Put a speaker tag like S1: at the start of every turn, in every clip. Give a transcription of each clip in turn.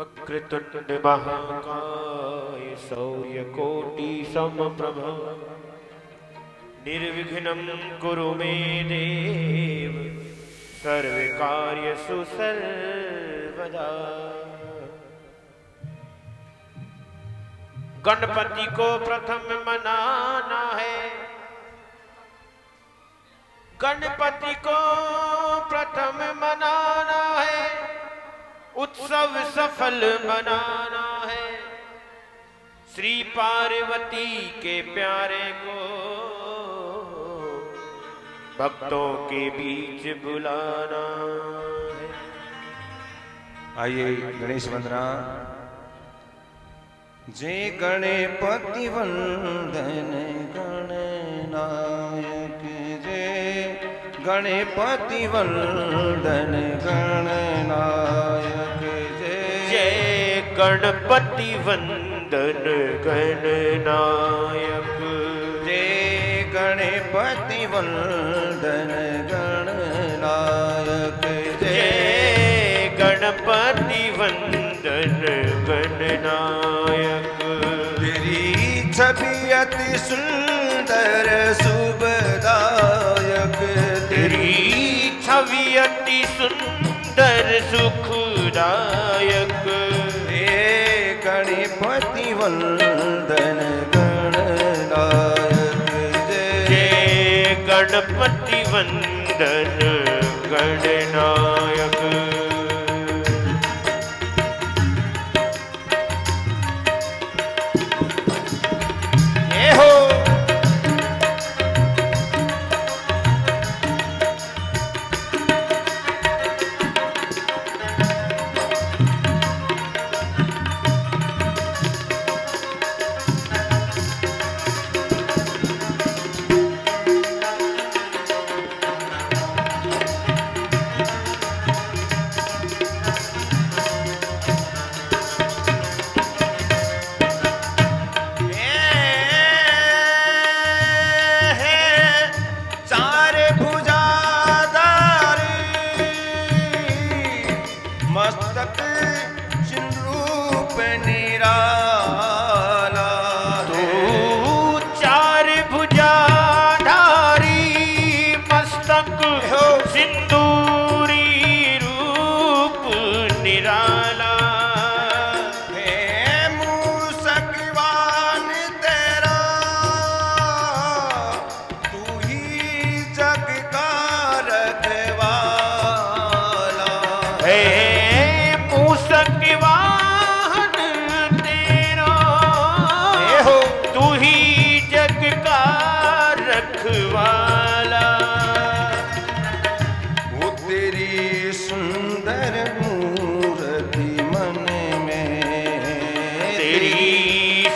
S1: वक्रतुंड महाकाय शौर्यकोटि समप्रभ निर्विघ्नं कुरु मे देव सर्वकार्येषु सर्वदा। गणपति को प्रथम मनाना है, गणपति को प्रथम मनाना है, उत्सव सफल बनाना है। श्री पार्वती के प्यारे को भक्तों के बीच बुलाना है।
S2: आइए गणेश वंदना। जय गणपति वंदन गणनायक, जय गणपति वंदन गणनायक,
S1: जय गणपति वंदन गणनायक,
S2: जय गणपति वंदन गणनायक,
S1: जय गणपति वंदन गणनायक।
S2: तेरी छवि अति सुंदर शुभदायक,
S1: तेरी छवि अति सुंदर सुखदायक,
S2: हे गणपति वंदन गणनायक,
S1: जय गणपति वंदन गणनायक।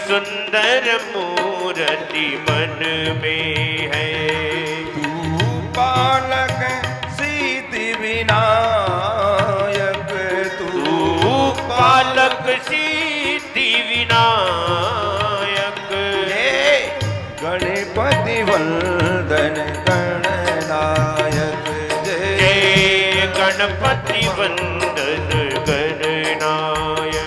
S1: सुंदर मूर्ति मन में है,
S2: तू पालक सिद्धि विनायक,
S1: तू पालक सिद्धि विनायक,
S2: हे गणपति वंदन गणनायक,
S1: जय गणपति वंदन गणनायक।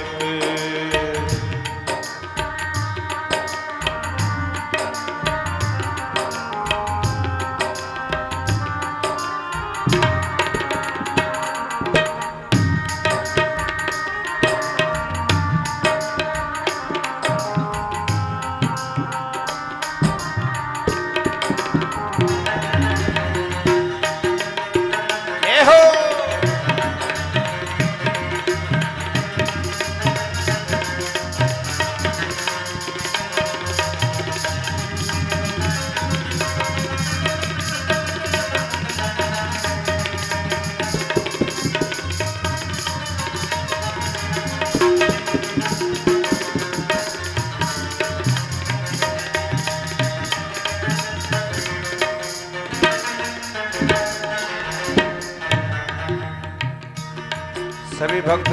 S2: सभी भक्त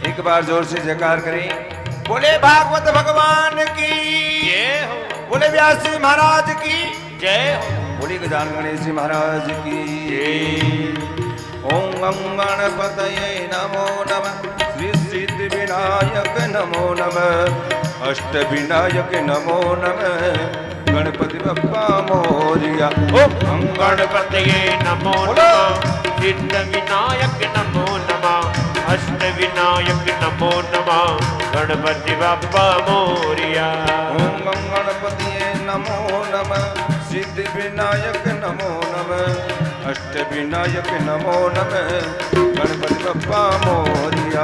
S2: एक बार जोर से जयकार करें। बोले भागवत भगवान की
S1: जय हो,
S2: बोले व्यास जी महाराज की
S1: जय हो,
S2: बोले गजानन गणेश जी महाराज की
S1: जय।
S2: ओम गम गणपतये नमो नमः। श्री सिद्धि नमो नमः अष्ट विनायक नमो नमः गणपति बप्पा मोरिया।
S1: ओम गणपतये नमो नमः सिद्ध विनायक नमो नमः अष्ट विनायक नमो नमः गणपति बप्पा मोरिया।
S2: ओम गणपतये नमो नमः सिद्धि विनायक नमो नमः अष्ट विनायक नमो नमः गणपति बप्पा मोरिया।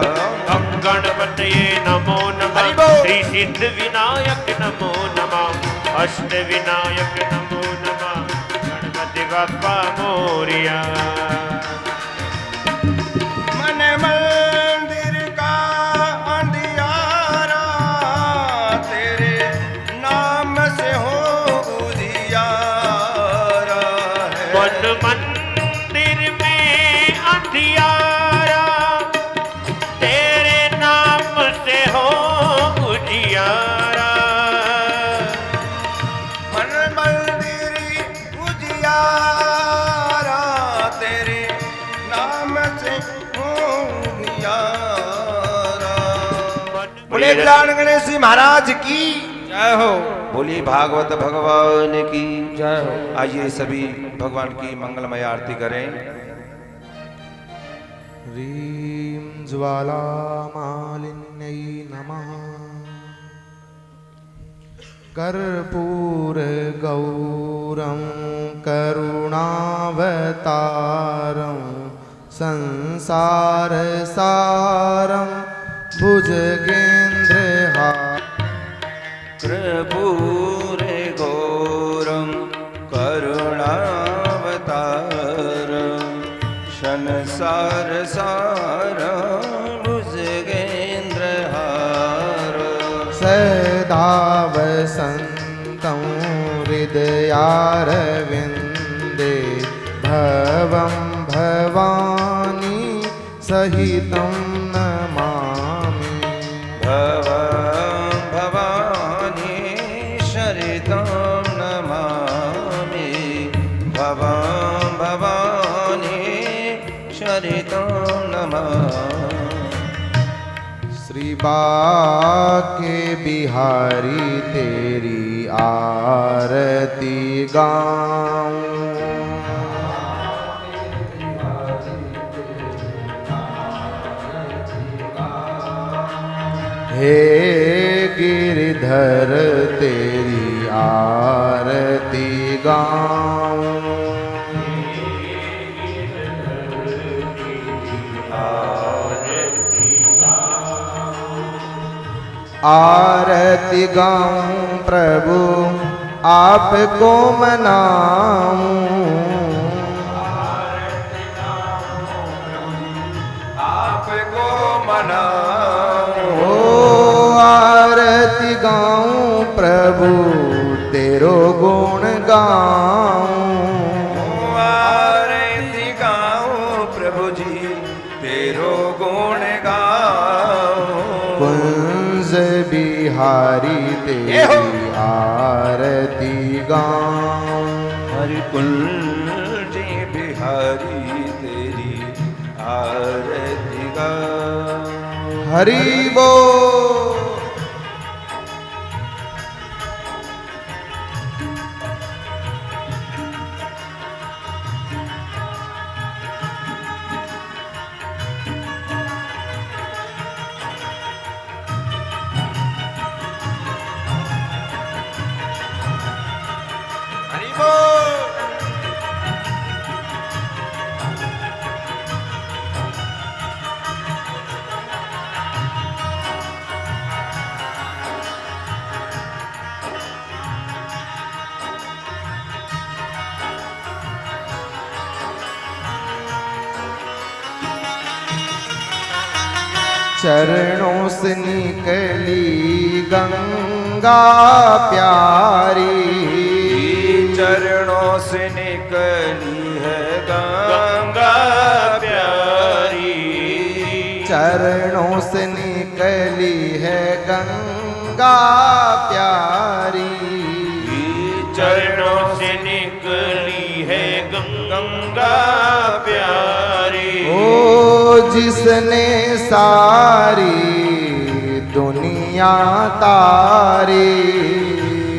S1: ओम गणपतये नमो नमः श्री सिद्ध विनायक नमो नमः अष्ट विनायक नमो नमः गणपति बप्पा मोरिया।
S2: मन मंदिर का अंधियारा तेरे नाम से हो उजियारा है।
S1: मन मंदिर में अंधियारा तेरे नाम से हो उजियारा।
S2: मन मंदिर उजियारा तेरे नाम से हो उजियारा। बोले ज्ञान गणेश जी महाराज की
S3: जय हो।
S2: बोली भागवत भगवान की
S3: जय हो।
S2: आइए सभी भगवान की मंगलमय आरती करें।
S3: ह्रीं ज्वालामालिन्यै नमः कर्पूरगौरं करुणावतारं संसारसारं भुजगेन्द्रहारं
S2: कर्पूरे घोरं करुणावतारं संसारसारं भुजगेन्द्रहारं
S3: सदा वसन्तं हृदयारविन्दे भवं भवानी सहितं नमामि।
S2: भवं भवानी शरितं नमामि भवं भवानी शरितं नमामि।
S3: श्री बाके बिहारी तेरी आरती गाऊं। हे गिरधर तेरी आरती गाऊं। आरती गाऊं प्रभु आपको मनाऊं।
S2: आपको मनाऊं।
S3: ओ आरती गाऊं प्रभु तेरो गुण गाऊं।
S2: आरती गाऊं प्रभु जी तेरो गुण गाऊं।
S3: कुंज बिहारी तेरी आरती गाऊं।
S2: हरि कुंज बिहारी तेरी आरती गाऊं।
S3: हरि बोल।
S2: हरि बोल।
S3: चरणों से निकली गंगा प्यारी।
S2: चरणों से निकली है गंगा प्यारी।
S3: चरणों से निकली है गंगा प्यारी।
S1: चरणों से निकली है गंगा प्यारी।
S3: ओ जिसने सारी दुनिया तारी,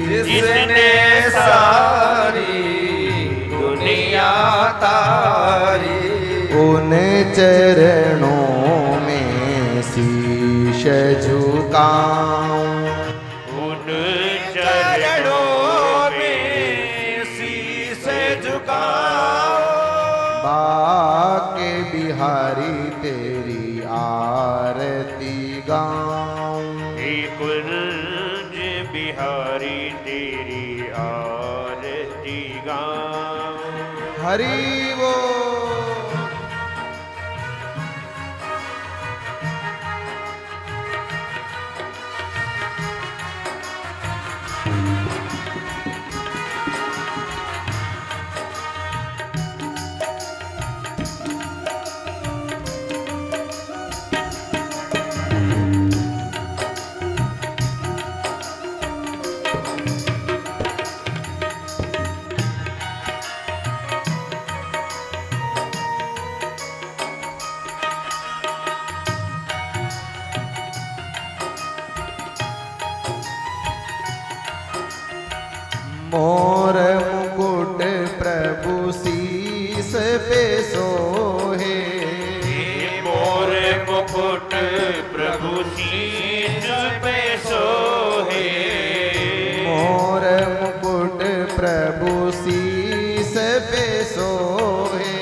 S2: जिसने सारी दुनिया तारी,
S3: उन चरणों में शीश झुकाऊं,
S1: उन
S2: चरणों में शीश झुकाओ।
S3: बाके बिहारी तेरी आरती गाऊं,
S1: हे कुंज बिहारी तेरी आरती गाऊं।
S3: हरि वो मोर मुकुट प्रभु शीस पे सोहे,
S1: मोर मुकुट प्रभु शीश पे सोहे।
S3: मोर मुकुट प्रभु शीस पे सोहे,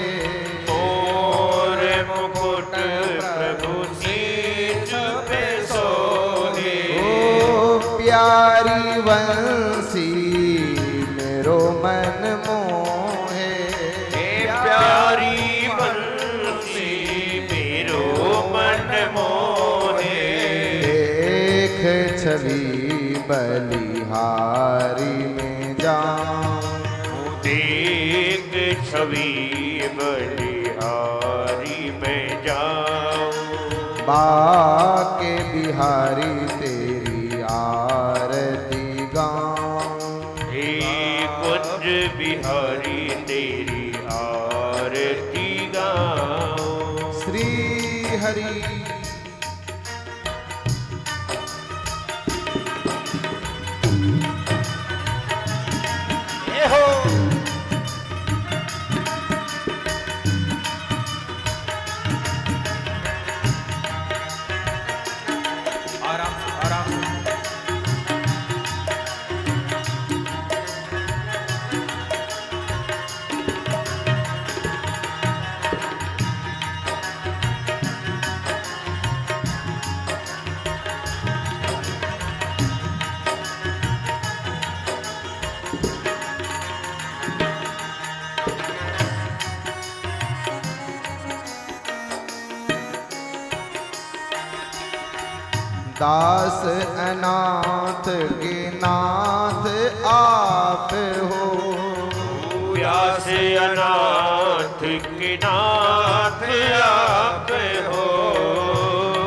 S1: मोर मुकुट प्रभु शीश पे सोहे।
S3: ओ प्यारी वंशी मेरो मन मोहे,
S1: प्यारी बंसी मेरो मन मोहे।
S3: देख छवि बलिहारी में जाऊं,
S1: देख छवि बलिहारी में जाऊं।
S3: बाके बिहारी तेरी आरती गाऊं,
S1: हे कुंज बिहारी तेरी आरती गाऊं।
S3: श्री हरि
S2: ये हो आराम से, आराम से।
S3: दास अनाथ के नाथ आप हो,
S1: व्यास अनाथ के नाथ आप हो।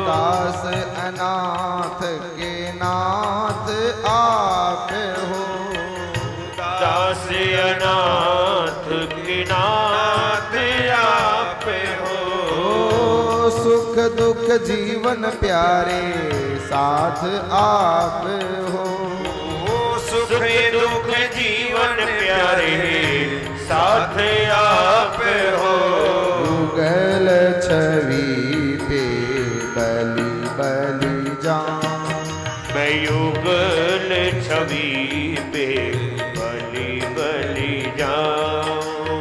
S3: दास अनाथ के नाथ आप हो,
S1: दास अनाथ के नाथ आप हो।
S3: ओ सुख दुख जीवन प्यारे साथ आप हो,
S1: सुख दुख जीवन प्यारे साथ आप हो।
S3: युगल छवि पे बलि बलि जाऊं,
S1: मैं युगल छवि पे बलि बलि जाऊं।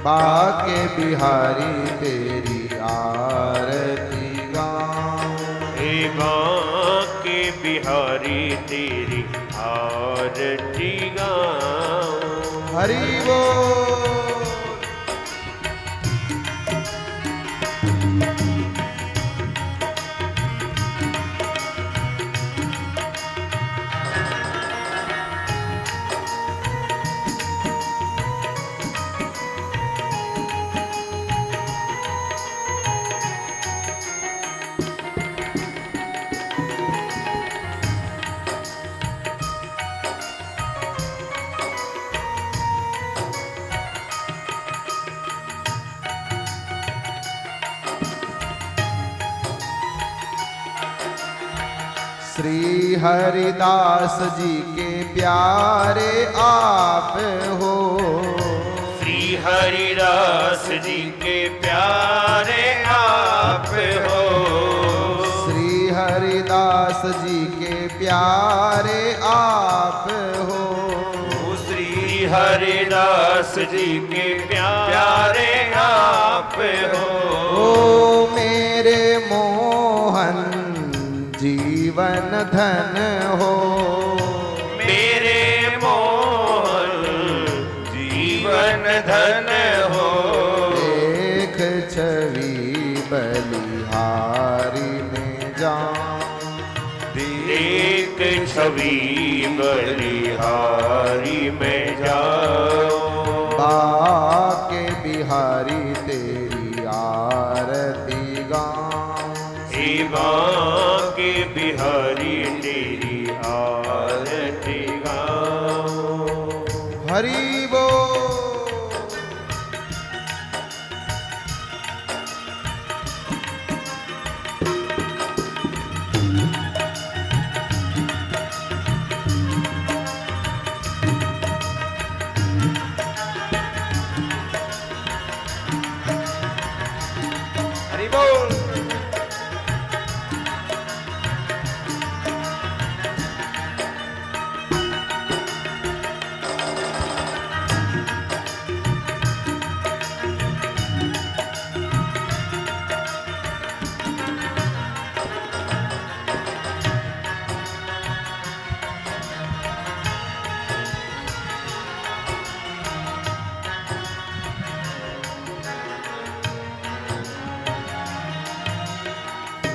S3: बाके बिहारी तेरी आरती गाऊं,
S1: हे बांके बिहारी तेरी आरती गाऊं।
S3: हरि बोल। श्री हरिदास जी के प्यारे आप हो।
S1: श्री हरिदास जी के प्यारे आप हो।
S3: श्री हरिदास जी के प्यारे आप हो।
S1: श्री हरिदास जी के प्यारे आप हो।
S3: ओ मेरे मोहन जीवन धन हो।
S1: मेरे मोहन जीवन धन हो।
S3: एक छवि बलिहारी में जाऊं।
S1: देख छवि बलिहारी में जाओ।
S3: बाके बिहारी तेरी आरती गाऊं।
S1: के बिहारी तेरी आरती गाओ।
S3: हरि बोल।
S2: हरि बोल।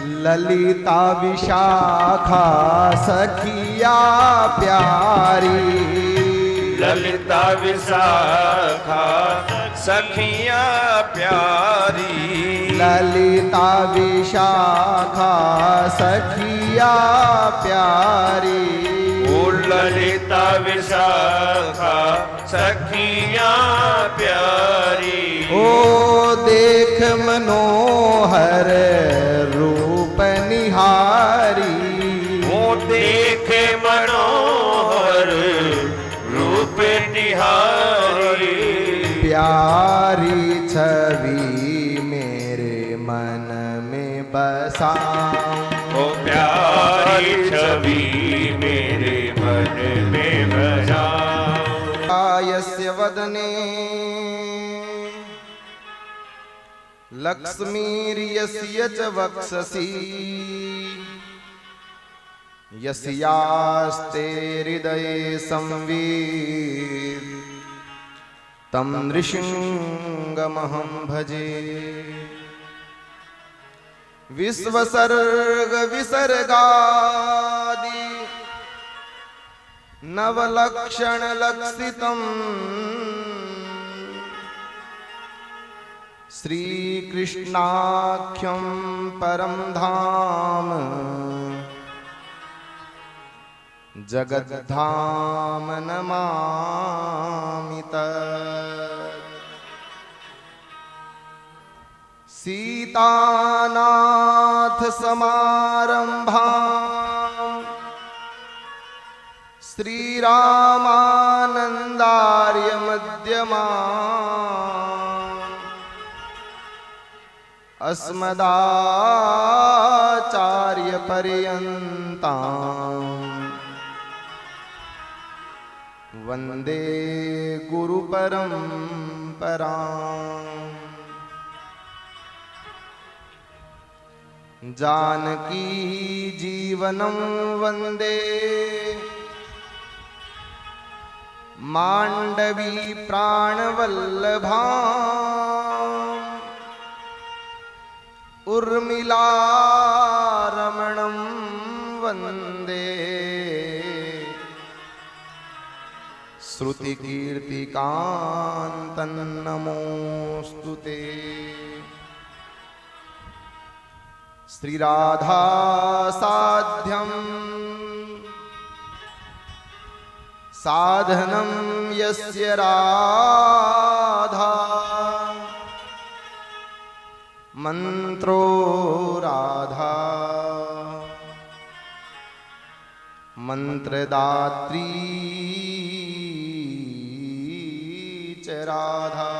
S3: ललिता विशाखा सखिया प्यारी।
S2: ललिता विशाखा सखिया प्यारी।
S3: ललिता विशाखा सखिया प्यारी।
S2: ओ ललिता विशाखा सखिया प्यारी।
S3: ओ देख मनोहर रूप निहारी।
S2: वो देखे मनोहर रूप निहारी।
S3: प्यारी छवि मेरे मन में बसाऊं।
S2: ओ प्यारी छवि मेरे मन में बसाओ।
S3: यस्य वदने लक्ष्मीर्यस्य च वक्षसि। यस्यास्ते हृदये संवीत् तं नृसिंहमहं भजे। विश्वसर्ग विसर्गादि नवलक्षण लक्षितम् श्री कृष्णाख्यं परम धाम। जगद्धाम नमामि तत्। सीतानाथ समारंभाम् श्रीरामानन्दार्य मध्यमाम्। अस्मदाचार्य पर्यन्ताम् वन्दे गुरु परम्पराम्। जानकी जीवनं वन्दे मांडवी प्राणवल्लभाम्। उर्मिला रमणं वन्दे श्रुतिकीर्तिकान्तं नमोऽस्तु ते। श्रीराधा साध्यं साधनं यस्य राधा। मंत्रो राधा मंत्रदात्री च राधा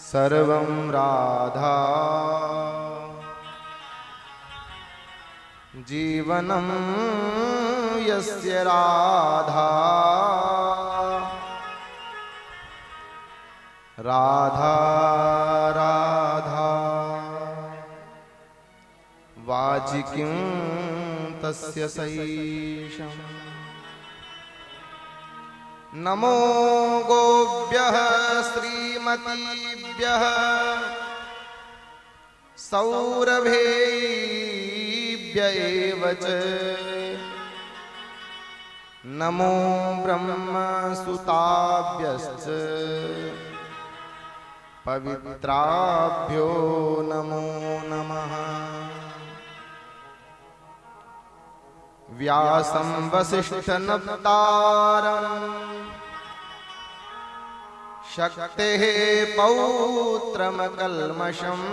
S3: सर्वं राधा जीवनं यस्य राधा राधा राधा वाचिकिं तस्य सैषम् नमो गोभ्यः श्रीमतीभ्यः सौरभेभ्य एव च नमो ब्रह्मसुताभ्यश्च पवित्राभ्यो नमो नमः। व्यासं वसिष्ठनप्तारम् शक्तेः पौत्रमकल्मषम्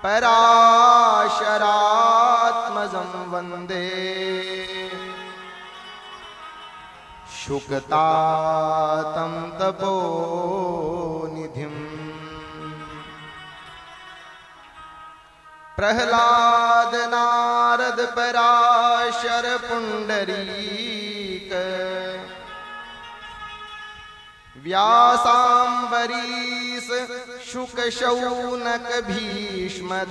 S3: पराशरात्मजं वन्दे शुकतातं तपोनिधिम्। प्रह्लाद नारद पराशर पुंडरीक व्यासाम्बरीश शुक शौनक भीष्मदाल्भ्याम्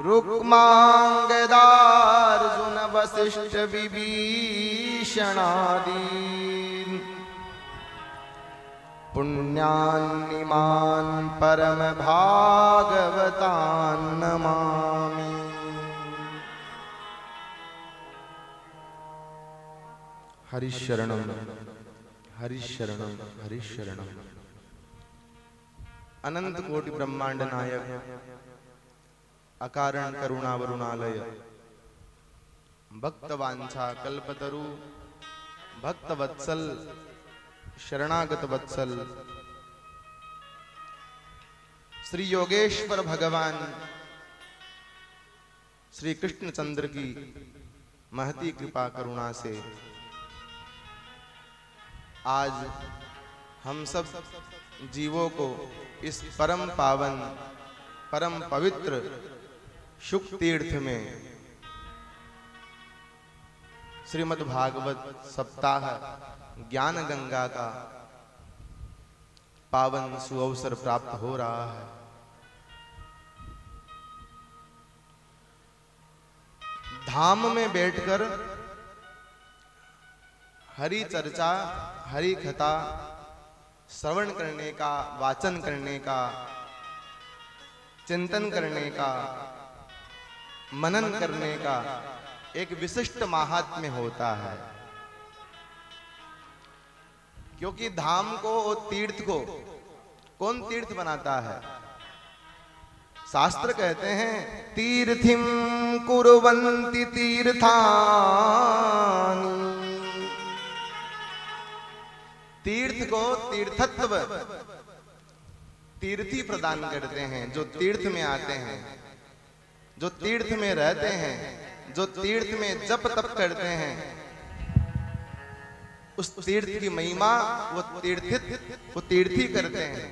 S3: रुक्मांगदार्जुन वसिष्ठ विभीषणादीन् पुण्यान्निमान् परम भागवतान् नमामि। हरिशरणं हरिशरणं हरिशरणं। अनंत कोटि ब्रह्मांड नायक अकारण करुणा वरुणालय भक्तवांछा कल्पतरु भक्त वत्सल शरणागत वत्सल श्री योगेश्वर भगवान श्री कृष्णचंद्र की महती कृपा करुणा से आज हम सब जीवों को इस परम पावन परम पवित्र शुक तीर्थ में श्रीमद् भागवत सप्ताह ज्ञान गंगा का पावन सुअवसर प्राप्त हो रहा है। धाम में बैठकर हरि चर्चा हरि कथा श्रवण करने का, वाचन करने का, चिंतन करने का, मनन करने का एक विशिष्ट महात्म्य होता है। क्योंकि धाम को और तीर्थ को कौन तीर्थ बनाता है? शास्त्र कहते हैं तीर्थिम कुर्वन्ति तीर्थानि। तीर्थ को तीर्थत्व तीर्थी प्रदान करते हैं जो तीर्थ में आते हैं, जो तीर्थ में रहते हैं, जो तीर्थ में जप तप करते हैं। उस तीर्थ की महिमा वो तीर्थी करते हैं।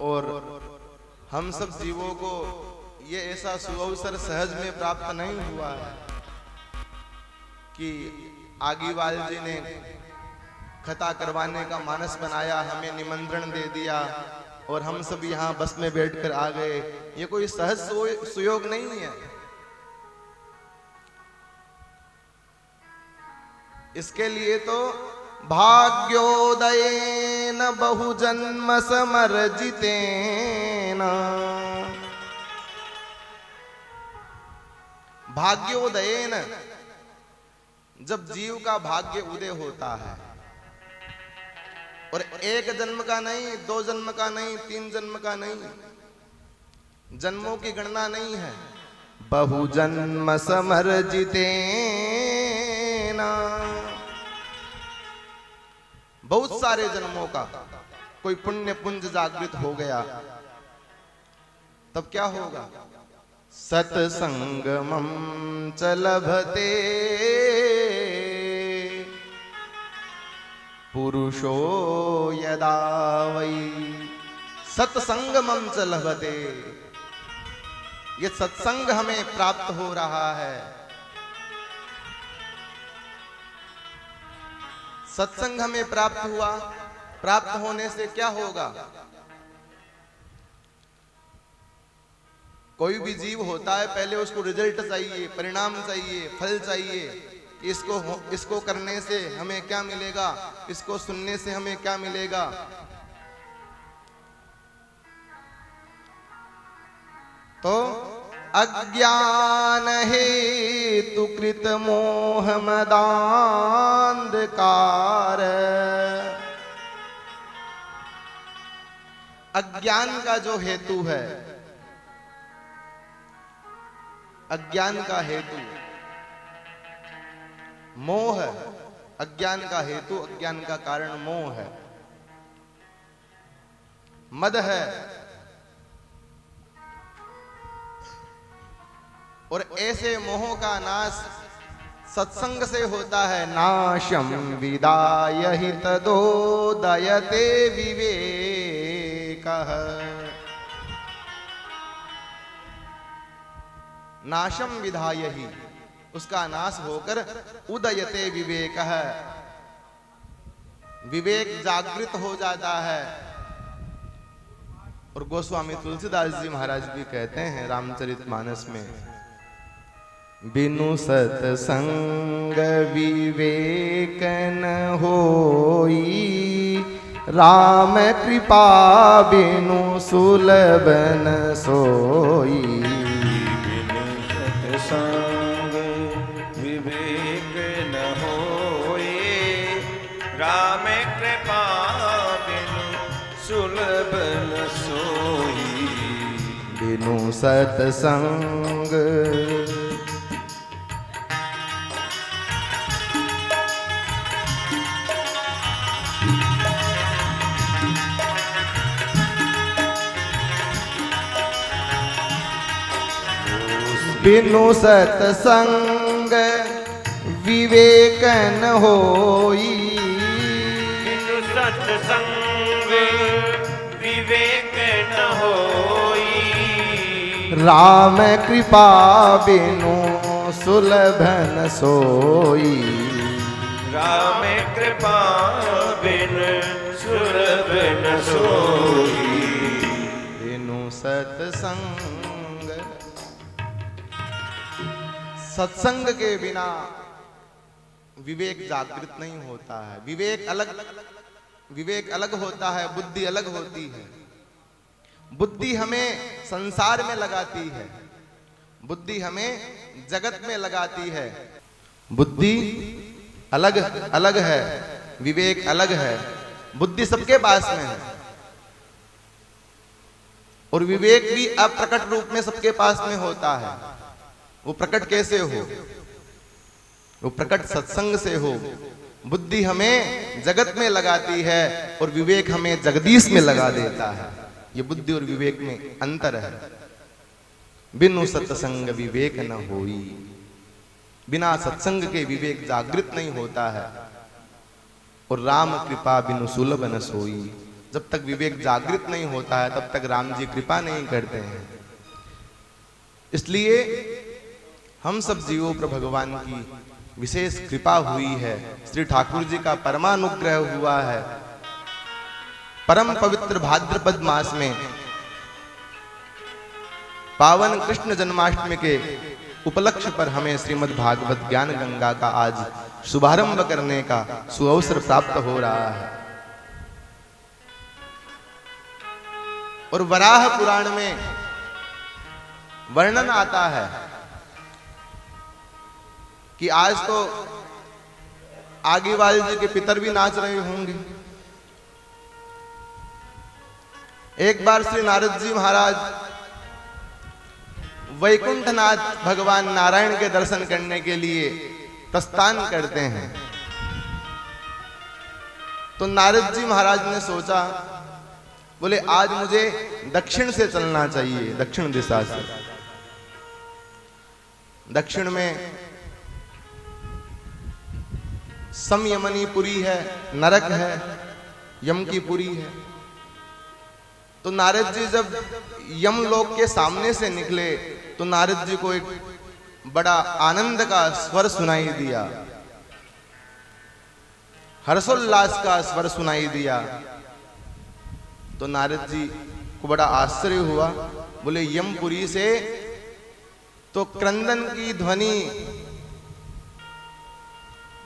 S3: और हम सब जीवों को ये ऐसा सुअवसर सहज में प्राप्त नहीं हुआ है कि आगीवाल जी ने कथा करवाने का मानस बनाया, हमें निमंत्रण दे दिया और हम सब यहाँ बस में बैठकर आ गए। ये कोई सहज सुयोग नहीं है। इसके लिए तो भाग्योदयेन बहुजन्म समर्जितेन। भाग्योदयेन जब जीव का भाग्य उदय होता है और एक जन्म का नहीं, 2 जन्म का नहीं, 3 जन्म का नहीं, जन्मों की गणना नहीं है। बहुजन्म समर्जितेन बहुत सारे जन्मों का कोई पुण्य पुंज जागृत हो गया, तब क्या होगा? सत्संगमं च लभते पुरुषो यदा वै। सत्संगमं च लभते, ये सत्संग हमें प्राप्त हो रहा है। सत्संग हमें प्राप्त हुआ, प्राप्त होने से क्या होगा? कोई भी जीव होता है, पहले उसको रिजल्ट चाहिए, परिणाम चाहिए, फल चाहिए। इसको करने से हमें क्या मिलेगा, इसको सुनने से हमें क्या मिलेगा। तो अज्ञान हेतु कृत मोह मदांधकार, अज्ञान का जो हेतु है, अज्ञान का हेतु मोह, अज्ञान का हेतु, अज्ञान का कारण मोह है, मद है। और ऐसे मोह का नाश सत्संग से होता है। नाशम विदाय हि तदोदयते विवेकः, नाशम विधाय ही, उसका नाश होकर उदयते विवेकः, विवेक जागृत हो जाता है। और गोस्वामी तुलसीदास जी महाराज भी कहते हैं रामचरितमानस में, बिनु सत्संग विवेक न होई, राम कृपा बिनु सुलभ न सोई।
S2: बिनु सत्संग विवेक न होए, राम कृपा बिनु सुलभ न सोई।
S3: बिनु सत्संग बिनु सत्संग विवेक न होई,
S1: बिनु सत्संग विवेक न होई,
S3: राम कृपा बिनु सुलभ न सोई।
S2: राम कृपा बिनु सुलभ न सोई।
S3: बिनु सत्संग, सत्संग के बिना विवेक जागृत नहीं होता है। विवेक अलग होता है, बुद्धि अलग होती है। बुद्धि हमें संसार में लगाती है, बुद्धि हमें जगत में लगाती है। बुद्धि अलग अलग है, विवेक अलग है। बुद्धि सबके पास में है और विवेक भी अप्रकट रूप में सबके पास में होता है। वो प्रकट कैसे हो? वो प्रकट सत्संग से हो। बुद्धि हमें जगत में लगाती है और विवेक हमें जगदीश में लगा देता है। ये बुद्धि और विवेक में अंतर है। बिनु सत्संग विवेक न होई, बिना सत्संग के विवेक जागृत नहीं होता है। और राम कृपा बिनु सुलभ न सोई, जब तक विवेक जागृत नहीं होता है तब तक राम जी कृपा नहीं करते हैं। इसलिए हम सब जीवों पर भगवान की विशेष कृपा हुई है। श्री ठाकुर जी का परमानुग्रह हुआ है। परम पवित्र भाद्रपद मास में पावन कृष्ण जन्माष्टमी के उपलक्ष्य पर हमें श्रीमद् भागवत ज्ञान गंगा का आज शुभारंभ करने का सुअवसर प्राप्त हो रहा है। और वराह पुराण में वर्णन आता है कि आज तो आगीवाल जी के पितर भी नाच रहे होंगे। एक बार श्री नारद जी महाराज वैकुंठनाथ भगवान नारायण के दर्शन करने के लिए प्रस्थान करते हैं। तो नारद जी महाराज ने सोचा बोले आज मुझे दक्षिण से चलना चाहिए, दक्षिण दिशा से। दक्षिण में समयमनी पुरी है, नरक है, यम की पुरी है। तो नारद जी जब यमलोक के सामने से निकले तो नारद जी को एक बड़ा आनंद का स्वर सुनाई दिया, हर्षोल्लास का स्वर सुनाई दिया। तो नारद जी को बड़ा आश्चर्य हुआ। बोले यमपुरी से तो क्रंदन की ध्वनि,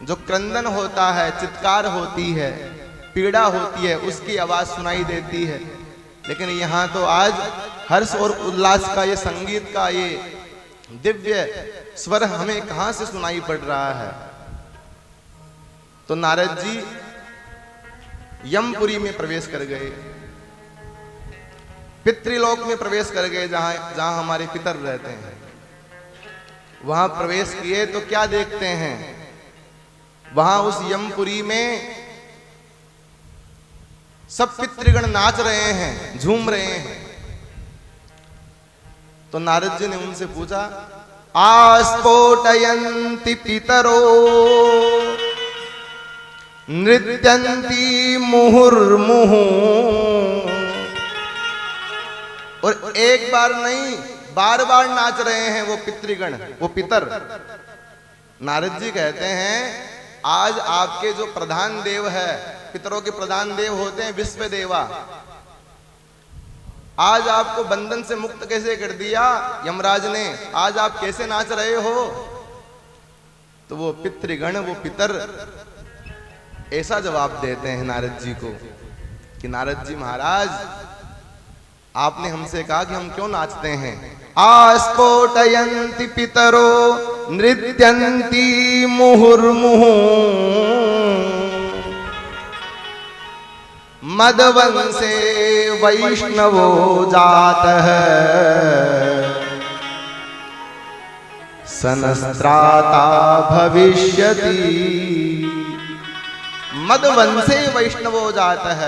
S3: जो क्रंदन होता है, चित्कार होती है, पीड़ा होती है, उसकी आवाज सुनाई देती है। लेकिन यहाँ तो आज हर्ष और उल्लास का ये संगीत का ये दिव्य स्वर हमें कहां से सुनाई पड़ रहा है। तो नारद जी यमपुरी में प्रवेश कर गए, पितृलोक में प्रवेश कर गए, जहां हमारे पितर रहते हैं। वहां प्रवेश किए तो क्या देखते हैं, वहां उस यमपुरी में सब पितृगण नाच रहे हैं, झूम रहे हैं। तो नारद जी ने उनसे पूछा, आस्फोटयन्ति पितरो नृत्यन्ति मुहुर्मुहु। और एक बार नहीं, बार बार नाच रहे हैं वो पितृगण, वो पितर। नारद जी कहते हैं आज आपके जो प्रधान देव है, पितरों के प्रधान देव होते हैं विश्व देवा, आज आपको बंधन से मुक्त कैसे कर दिया यमराज ने, आज आप कैसे नाच रहे हो। तो वो पितृगण, वो पितर ऐसा जवाब देते हैं नारद जी को कि नारद जी महाराज, आपने हमसे कहा कि हम क्यों नाचते हैं। आस्फोटयन्ति पितरो नृत्यन्ति मुहुर्मुहु मदवंसे वैष्णवो जातः सनस्त्राता भविष्यति। मदवंसे वैष्णवो जातः,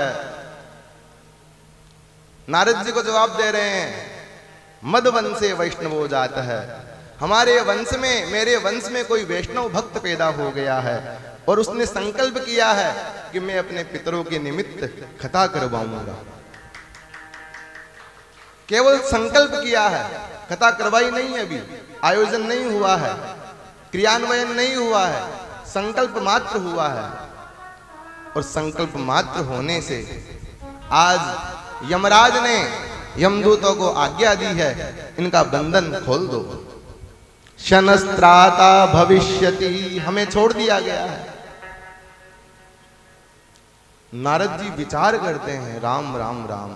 S3: नारद जी को जवाब दे रहे हैं, मदवंशे वैष्णवो जाता है, हमारे वंश में, मेरे वंश में कोई वैष्णव भक्त पैदा हो गया है और उसने संकल्प किया है कि मैं अपने पितरों के निमित्त कथा करवाऊंगा। केवल संकल्प किया है, कथा करवाई नहीं है, अभी आयोजन नहीं हुआ है, क्रियान्वयन नहीं हुआ है, संकल्प मात्र हुआ है। और संकल्प मात्र होने से आज यमराज ने यमदूतों को आज्ञा दी है, इनका बंधन खोल दो। शनस्त्राता भविष्यति, हमें छोड़ दिया गया है। नारद जी विचार करते हैं, राम राम राम,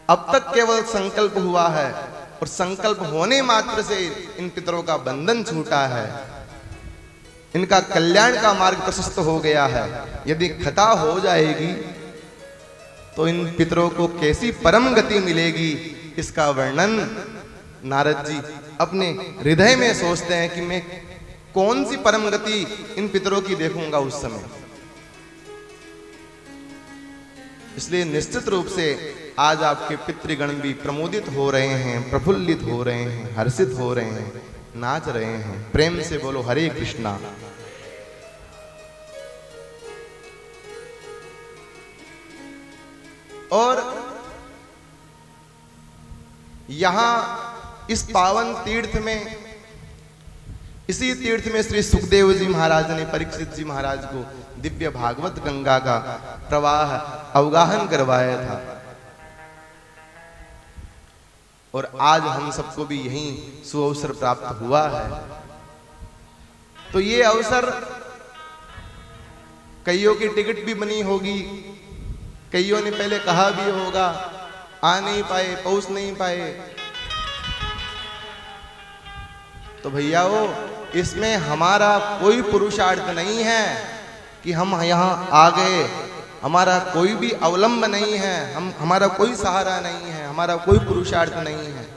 S3: अब तक केवल संकल्प हुआ है और संकल्प होने मात्र से इन पितरों का बंधन छूटा है, इनका कल्याण का मार्ग प्रशस्त हो गया है। यदि खता हो जाएगी तो इन पितरों को कैसी परम गति मिलेगी, इसका वर्णन नारद जी अपने हृदय में सोचते हैं कि मैं कौन सी परम गति इन पितरों की देखूंगा उस समय। इसलिए निश्चित रूप से आज आपके पितृगण भी प्रमोदित हो रहे हैं, प्रफुल्लित हो रहे हैं, हर्षित हो रहे हैं, नाच रहे हैं। प्रेम से बोलो हरे कृष्णा। और यहां इस पावन तीर्थ में, इसी तीर्थ में श्री सुखदेव जी महाराज ने परीक्षित जी महाराज को दिव्य भागवत गंगा का प्रवाह अवगाहन करवाया था। और आज हम सबको भी यही सुअवसर प्राप्त हुआ है। तो ये अवसर, कईयों की टिकट भी बनी होगी, कईयों ने पहले कहा भी होगा, आ नहीं पाए, पहुंच नहीं पाए। तो भैया वो इसमें हमारा कोई पुरुषार्थ नहीं है कि हम यहाँ आ गए, हमारा कोई भी अवलंब नहीं है, हमारा कोई सहारा नहीं है, हमारा कोई पुरुषार्थ नहीं है।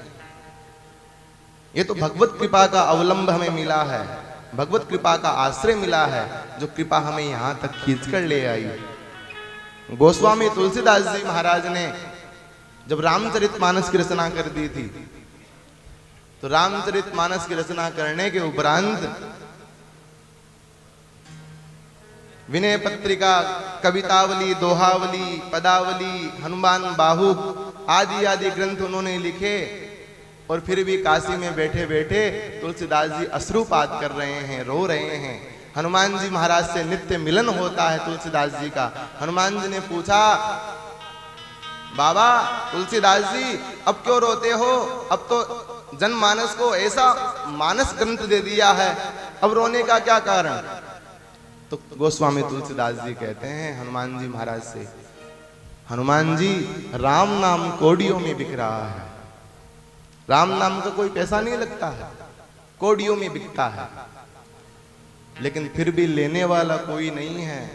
S3: ये तो भगवत कृपा का अवलंब हमें मिला है, भगवत कृपा का आश्रय मिला है, जो कृपा हमें यहाँ तक खींच कर ले आई। गोस्वामी तुलसीदास जी महाराज ने जब रामचरितमानस की रचना कर दी थी, तो रामचरितमानस की रचना करने के उपरांत विनय पत्रिका, कवितावली, दोहावली, पदावली, हनुमान बाहुक आदि आदि ग्रंथ उन्होंने लिखे। और फिर भी काशी में बैठे बैठे तुलसीदास जी अश्रुपात कर रहे हैं, रो रहे हैं। हनुमान जी महाराज से नित्य मिलन होता है तुलसीदास जी का। हनुमान जी ने पूछा, बाबा तुलसीदास जी अब क्यों रोते हो? अब तो जनमानस को ऐसा मानस ग्रंथ दे दिया है, अब रोने का क्या कारण? तो गोस्वामी तुलसीदास जी कहते हैं हनुमान जी महाराज से, हनुमान जी राम नाम कोड़ियों में बिक रहा है। राम नाम का कोई पैसा नहीं लगता है, कोड़ियों में बिकता है, लेकिन फिर भी लेने वाला कोई नहीं है,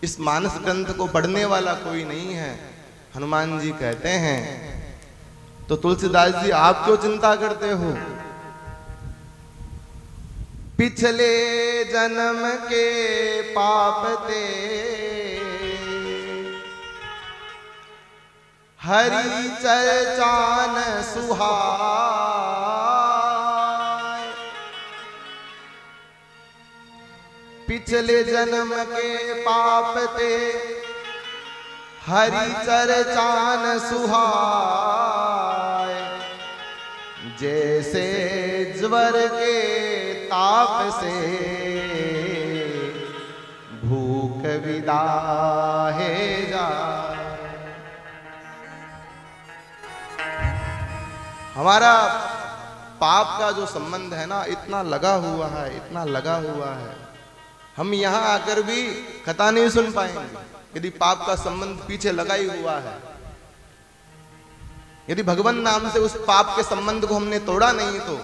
S3: इस मानस ग्रंथ को पढ़ने वाला कोई नहीं है। हनुमान जी कहते हैं, तो तुलसीदास जी आप क्यों चिंता करते हो? पिछले जन्म के पाप ते हरि चर्चान सुहाय। पिछले जन्म के पाप ते हरि चर्चान सुहाय। जैसे ज्वर के ताप से भूख विदाहे जाए। हमारा पाप का जो संबंध है ना, इतना लगा हुआ है, इतना लगा हुआ है, हम यहां आकर भी कथा नहीं सुन पाएंगे यदि पाप का संबंध पीछे लगा ही हुआ है। यदि भगवान नाम से उस पाप के संबंध को हमने तोड़ा नहीं, तो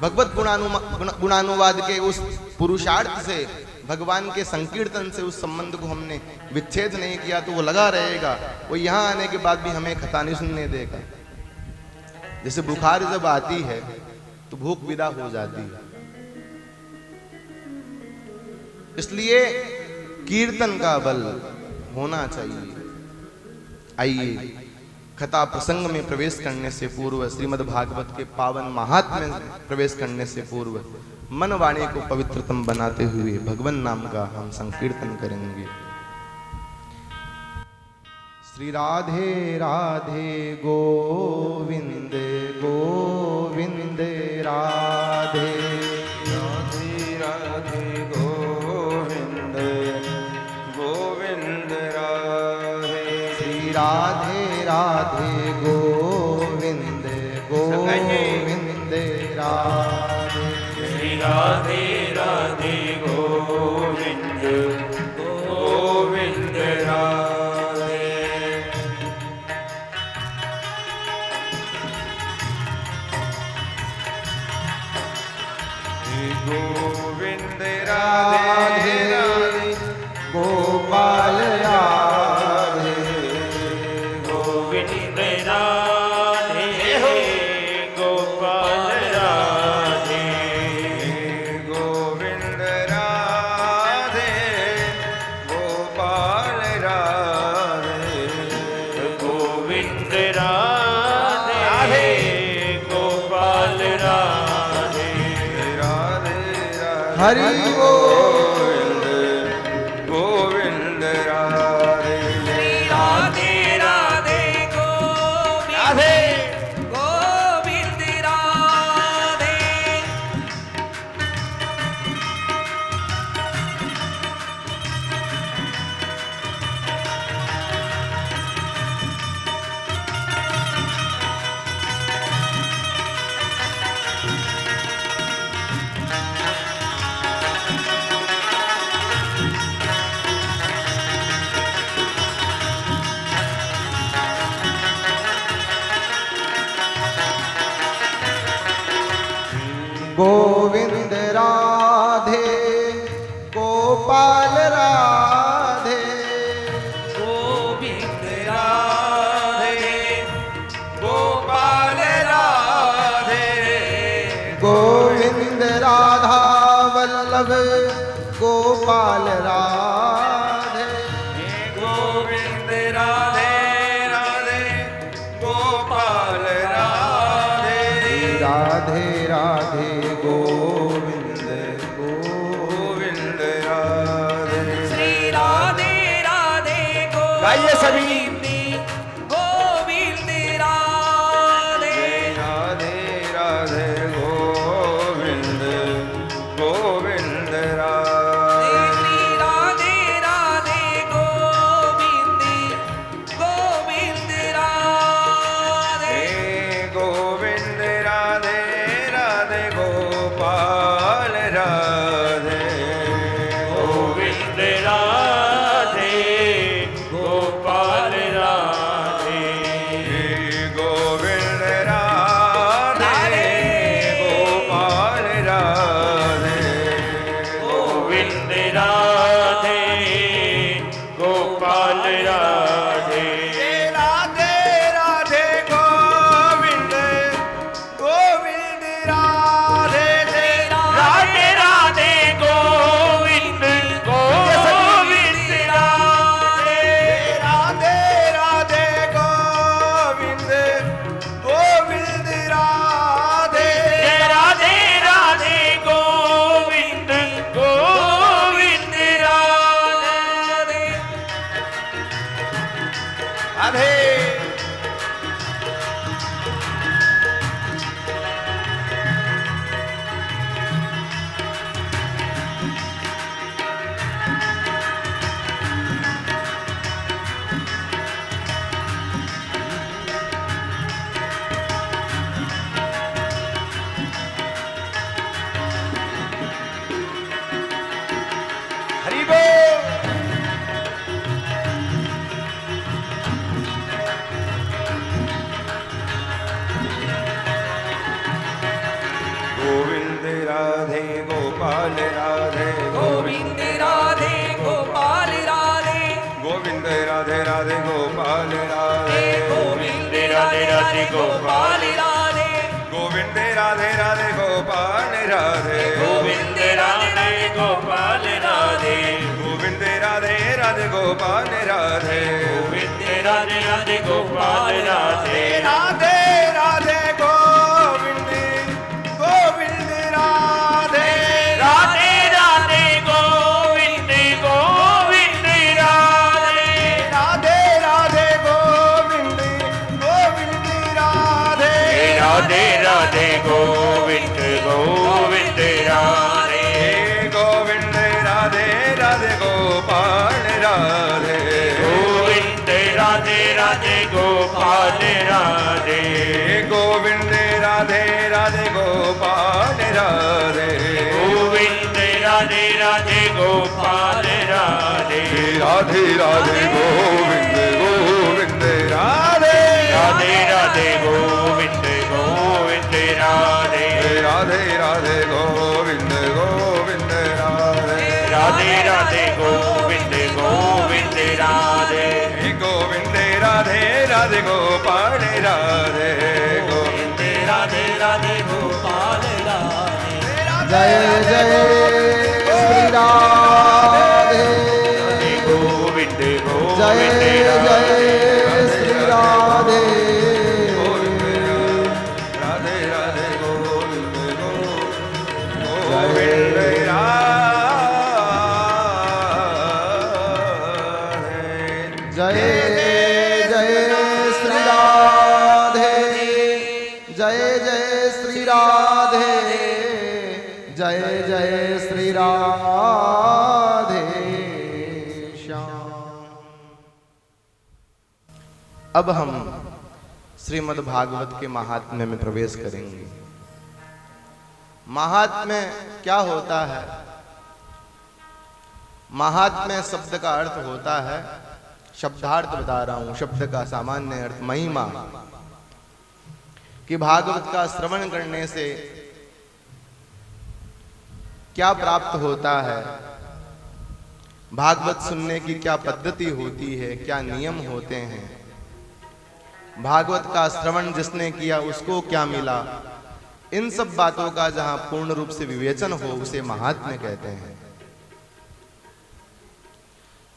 S3: भगवत गुणानुवाद के उस पुरुषार्थ से, भगवान के संकीर्तन से उस संबंध को हमने विच्छेद नहीं किया, तो वो लगा रहेगा। वो यहां आने के बाद भी हमें कथा नहीं सुनने देगा। जैसे बुखार जब आती है तो भूख विदा हो जाती है। इसलिए कीर्तन का बल होना चाहिए। आइए कथा प्रसंग में प्रवेश करने से पूर्व, श्रीमद् भागवत के पावन महात्म्य में प्रवेश करने से पूर्व, मन वाणी को पवित्रतम बनाते हुए भगवान नाम का हम संकीर्तन करेंगे। श्री राधे राधे गोविंद गोविंद राधे
S2: राधे राधे गोविंद गोविंद राधे।
S3: श्री राधे राधे गोविंद गोविंद राधे।
S1: श्री राधे राधे गोविंद गोविंद राधे।
S2: गोविंद राधे राधे
S3: गोपाल राधे
S1: गोविंद राधे गोपाल राधे।
S2: गोविंद राधे गोपाल राधे।
S1: गोविंद राधे गोपाल राधे।
S2: राधे
S3: हरि
S2: गोविंद गोविंद राधे।
S1: राधे राधे गोविंद गोविंद राधे।
S3: गोविंद राधे गोपाल राधे
S1: गोविंद राधे गोपाल राधे।
S3: गोविंद राधा वल्लभ गोपाल राधे
S2: गोविंद राधे राधे गोपाल राधे
S3: राधे राधे गोविंद
S2: गोविंद राधे
S4: श्री राधे राधे
S2: गाइए सभी
S4: गोविंद राधे
S2: राधे राधे गोविंद गोविंद राधे
S4: श्री राधे राधे गोविंद गोविंद राधे
S2: गोविंद राधे राधे गोपाल राधे
S1: गोविंद राधे गोपाल राधे
S2: गोविंद राधे गोपाल राधे
S1: गोविंद राधे गोपाल राधे
S2: राधे राधे गोविंद गोविंद राधे
S1: राधे राधे गोविंद गोविंद राधे
S2: राधे राधे गोविंद गोविंद राधे
S1: राधे राधे गोविंद गोविंद राधे
S2: राधे हरि बोल गोविंद राधे गोपाल राधे
S4: गोविंद राधे गोपाल राधे
S2: गोविंद राधे राधे गोपाल राधे
S4: गोविंद राधे राधे गोपाल राधे
S2: गोविंद राधे राधे गोपाल राधे
S1: गोविंद राधे गोपाल राधे
S2: गोविंद राधे राधे गोपाल राधे
S1: गोविंद राधे राधे गोपाल राधे
S2: राधे राधे गोविंद गोविंद राधे
S1: राधे राधे गोविंद गोविंद राधे
S2: राधे राधे गोविंद गोविंद राधे
S1: राधे राधे गोविंद गोविंद राधे
S2: गोविंद राधे राधे गोपाल राधे
S1: गोविंद राधे राधे गोपाल राधे
S2: गोविंद राधे राधे गोपाल राधे
S1: गोविंद राधे राधे गोपाल राधे
S2: राधे राधे गोविंद गोविंद राधे
S1: राधे राधे गोविंद गोविंद राधे
S2: राधे राधे गोविंद गोविंद राधे
S1: राधे राधे गोविंद गोविंद राधे
S2: गोविंद राधे राधे गोपाल राधे
S1: गोविंद राधे राधे गोपाल राधे
S3: जय जय श्री राधे
S1: गोविंद
S3: जय
S1: गोविंद
S3: जय
S1: राधे
S3: श्री राधे
S2: राधे राधे गोविंद गोविंद राधे
S3: जय जय श्री राधे जय जय श्री राधे जय जय श्री राधे श्याम। अब हम श्रीमद् भागवत के महात्म्य में प्रवेश करेंगे। महात्म्य क्या होता है? महात्म्य शब्द का अर्थ होता है, शब्दार्थ बता रहा हूं, शब्द का सामान्य अर्थ महिमा, कि भागवत का श्रवण करने से क्या प्राप्त होता है, भागवत सुनने की क्या पद्धति होती है, क्या नियम होते हैं, भागवत का श्रवण जिसने किया उसको क्या मिला, इन सब बातों का जहां पूर्ण रूप से विवेचन हो उसे महात्म्य कहते हैं।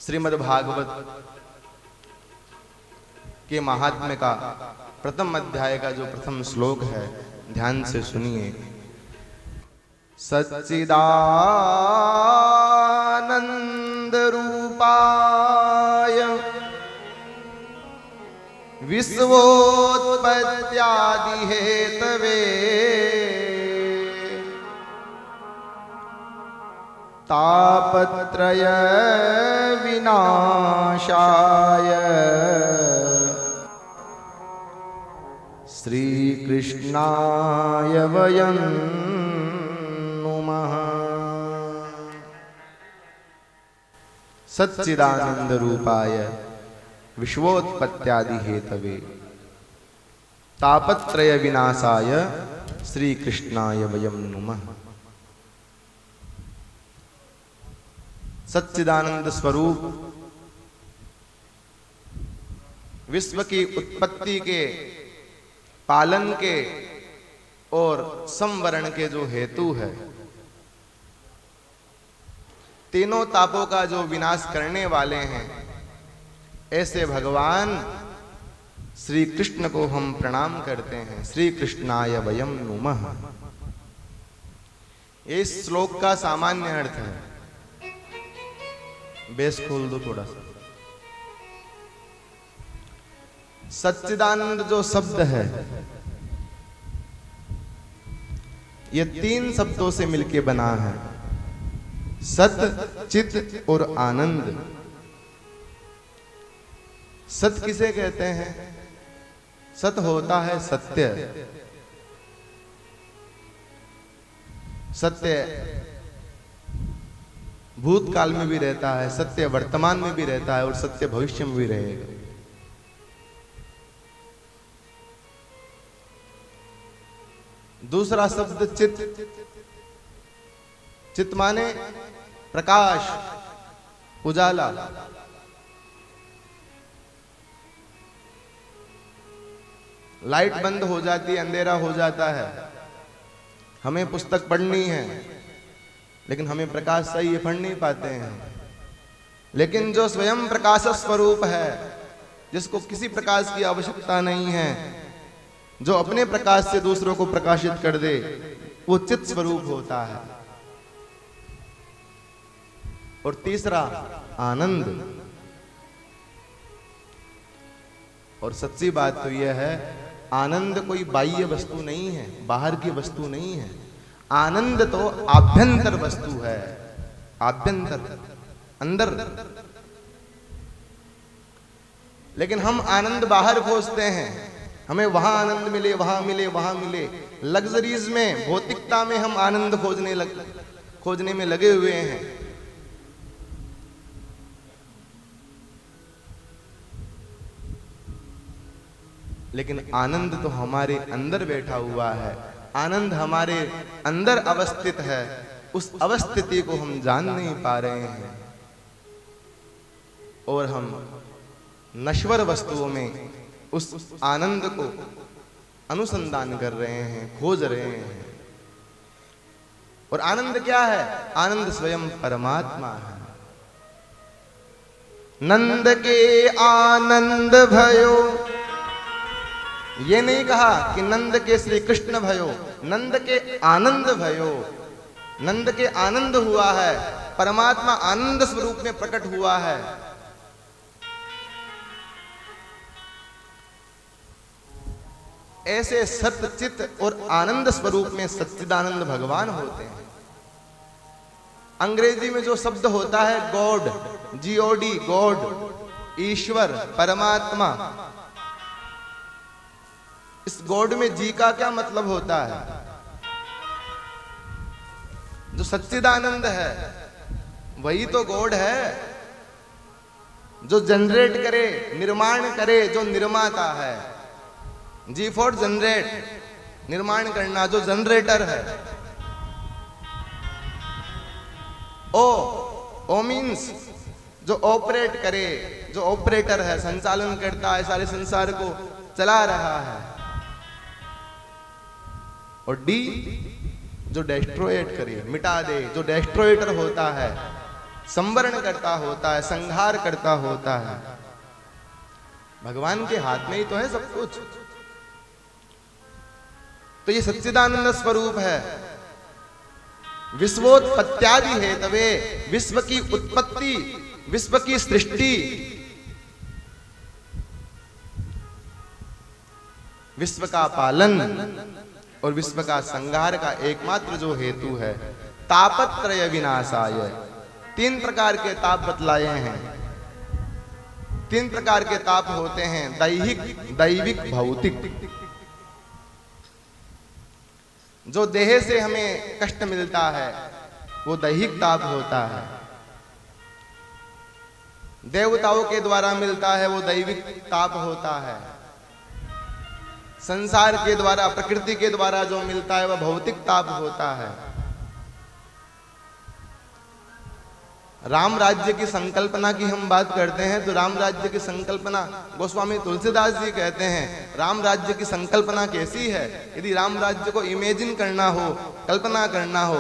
S3: श्रीमद् भागवत के महात्म्य का प्रथम अध्याय का जो प्रथम श्लोक है, ध्यान से सुनिए। सच्चिदानंद रूपाय विश्वोत्पत्त्यादि हेतवे तापत्रय विनाशाय श्री कृष्णाय वयं नुमः। सच्चिदानंद रूपाय विश्वोत्पत्त्यादि हेतवे तापत्रय विनाशाय श्री कृष्णाय वयं नुमः। सच्चिदानंद स्वरूप विश्व की उत्पत्ति के, पालन के और संवरण के जो हेतु है, तीनों तापों का जो विनाश करने वाले हैं, ऐसे भगवान श्री कृष्ण को हम प्रणाम करते हैं। श्री कृष्णाय वयं नुमः। इस श्लोक का सामान्य अर्थ है, बेस खोल दो थोड़ा सा। सच्चिदानंद जो शब्द है, ये तीन शब्दों से मिलके बना है, सत, चित और आनंद। सत किसे कहते हैं? सत होता है सत्य। सत्य भूतकाल में भी रहता है, सत्य वर्तमान में भी रहता है और सत्य भविष्य में भी रहेगा। दूसरा शब्द चित। चित माने प्रकाश, उजाला। लाइट बंद हो जाती है, अंधेरा हो जाता है, हमें पुस्तक पढ़नी है लेकिन हमें प्रकाश सही पढ़ नहीं पाते हैं। लेकिन जो स्वयं प्रकाश स्वरूप है, जिसको किसी प्रकाश की आवश्यकता नहीं है, जो अपने प्रकाश से दूसरों को प्रकाशित कर दे, वो चित स्वरूप होता है। और तीसरा आनंद। और सच्ची बात तो यह है, आनंद कोई बाह्य वस्तु नहीं है, बाहर की वस्तु नहीं है। आनंद तो आभ्यंतर वस्तु है, आभ्यंतर, अंदर। लेकिन हम आनंद बाहर खोजते हैं, हमें वहां आनंद मिले, वहां मिले, वहां मिले। लग्जरीज में, भौतिकता में हम आनंद खोजने में लगे हुए हैं। लेकिन आनंद तो हमारे अंदर बैठा हुआ है, आनंद हमारे अंदर अवस्थित है। उस अवस्थिति को हम जान नहीं पा रहे हैं और हम नश्वर वस्तुओं में उस आनंद को अनुसंधान कर रहे हैं, खोज रहे हैं। और आनंद क्या है? आनंद स्वयं परमात्मा है। नंद के आनंद भयो, ये नहीं कहा कि नंद के श्री कृष्ण भयो, नंद के आनंद भयो। नंद के आनंद हुआ है, परमात्मा आनंद स्वरूप में प्रकट हुआ है। ऐसे सत्य, चित और आनंद स्वरूप में सच्चिदानंद भगवान होते हैं। अंग्रेजी में जो शब्द होता है गॉड, GOD, गॉड, ईश्वर, परमात्मा, इस गॉड में जी का क्या मतलब होता है? जो सच्चिदानंद है वही तो गॉड है, जो जनरेट करे, निर्माण करे, जो निर्माता है। जी फॉर जनरेट, निर्माण करना, जो जनरेटर है। ओ मीन्स जो ऑपरेट करे, जो ऑपरेटर है, संचालन करता है, सारे संसार को चला रहा है। और डी जो डेस्ट्रॉयट करे, मिटा दे, जो डेस्ट्रॉयटर होता है। संवरण करता होता है, संहार करता होता है। भगवान के हाथ में ही तो है सब कुछ। तो ये सच्चिदानंद स्वरूप है। विश्वोत्पत्त्यादि हेतवे, विश्व की उत्पत्ति, विश्व की सृष्टि, विश्व का पालन और विश्व का संहार का एकमात्र जो हेतु है, तापत्रय विनाशाय। 3 प्रकार के ताप बतलाए हैं। 3 प्रकार के ताप होते हैं, दैहिक, दैविक, भौतिक। जो देह से हमें कष्ट मिलता है वो दैहिक ताप होता है। देवताओं के द्वारा मिलता है वो दैविक ताप होता है। संसार के द्वारा, प्रकृति के द्वारा जो मिलता है वह भौतिक ताप होता है। राम राज्य की संकल्पना की हम बात करते हैं तो राम राज्य की संकल्पना, गोस्वामी तुलसीदास जी कहते हैं राम राज्य की संकल्पना कैसी है। यदि राम राज्य को इमेजिन करना हो, कल्पना करना हो,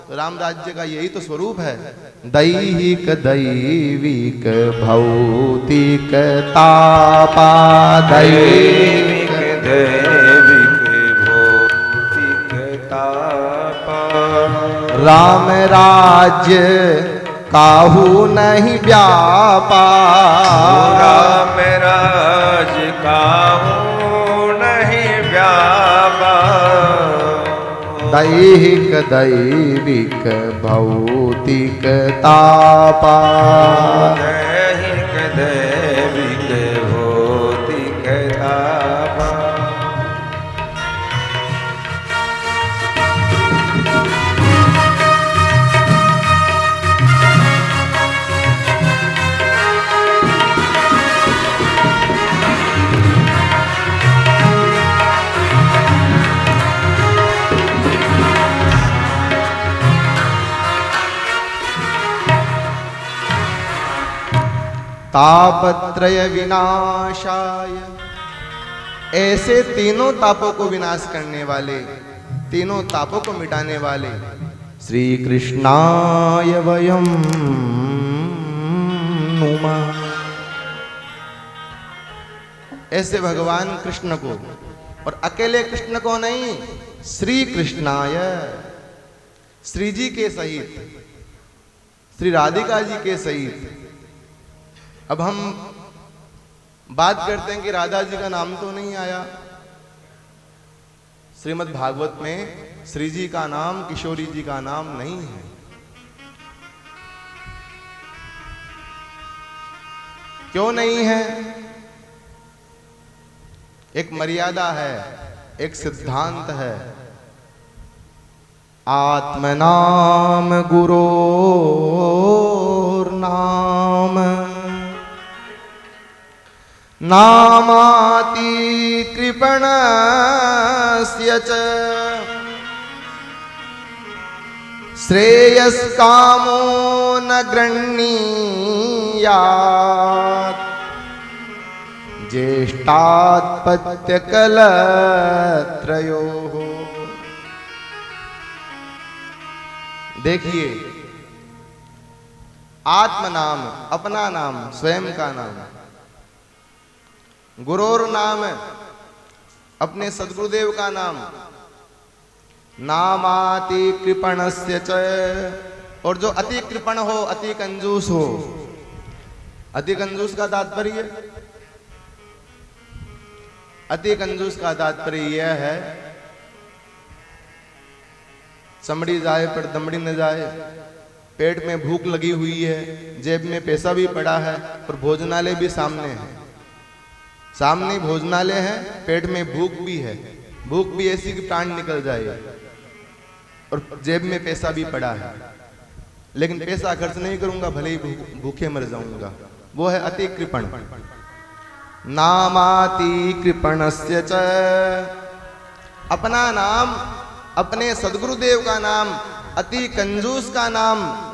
S3: तो राम राज्य का यही तो स्वरूप है। दैहिक, दैविक, भौतिक तापा,
S2: दैविक, दैविक, भौतिक तापा।
S3: राम राज्य काहू नहीं व्यापा,
S2: राम राज काहू नहीं व्यापा।
S3: दैहिक, दैविक, भौतिक तापा,
S2: दैहिक, दैविक, भौतिक तापा।
S3: तापत्रय विनाशाय। ऐसे तीनों तापों को विनाश करने वाले, तीनों तापों को मिटाने वाले श्री कृष्णाय वयम नुमः। ऐसे भगवान कृष्ण को, और अकेले कृष्ण को नहीं, श्री कृष्णाय, श्री जी के सहित, श्री राधिका जी के सहित। अब हम बात करते हैं कि राधा जी का नाम तो नहीं आया। श्रीमद् भागवत में श्री जी का नाम, किशोरी जी का नाम नहीं है। क्यों नहीं है? एक मर्यादा है, एक सिद्धांत है। आत्मनाम गुरोर नाम, नामाति कृपणस्य च, श्रेयस्कामो न गृह्णीयात्, ज्येष्ठात्पत्यकलत्रयोः। देखिए, आत्मनाम, अपना नाम, स्वयं का नाम। गुरोर नाम, अपने सद्गुरुदेव का नाम। नामाति कृपणस्य च, और जो अति कृपण हो, अति कंजूस हो। अति कंजूस का तात्पर्य, अति कंजूस का तात्पर्य यह है, चमड़ी जाए पर दमड़ी न जाए। पेट में भूख लगी हुई है, जेब में पैसा भी पड़ा है, और भोजनालय भी सामने है। सामने भोजनालय है, पेट में भूख भी है। भूख भी ऐसी कि प्राण निकल जाए, और जेब में पैसा भी पड़ा है, लेकिन पैसा खर्च नहीं करूंगा, भले ही भूखे मर जाऊंगा। वो है अति कृपण। नामाति कृपणस्य च, अपना नाम, अपने सद्गुरुदेव का नाम, अति कंजूस का नाम।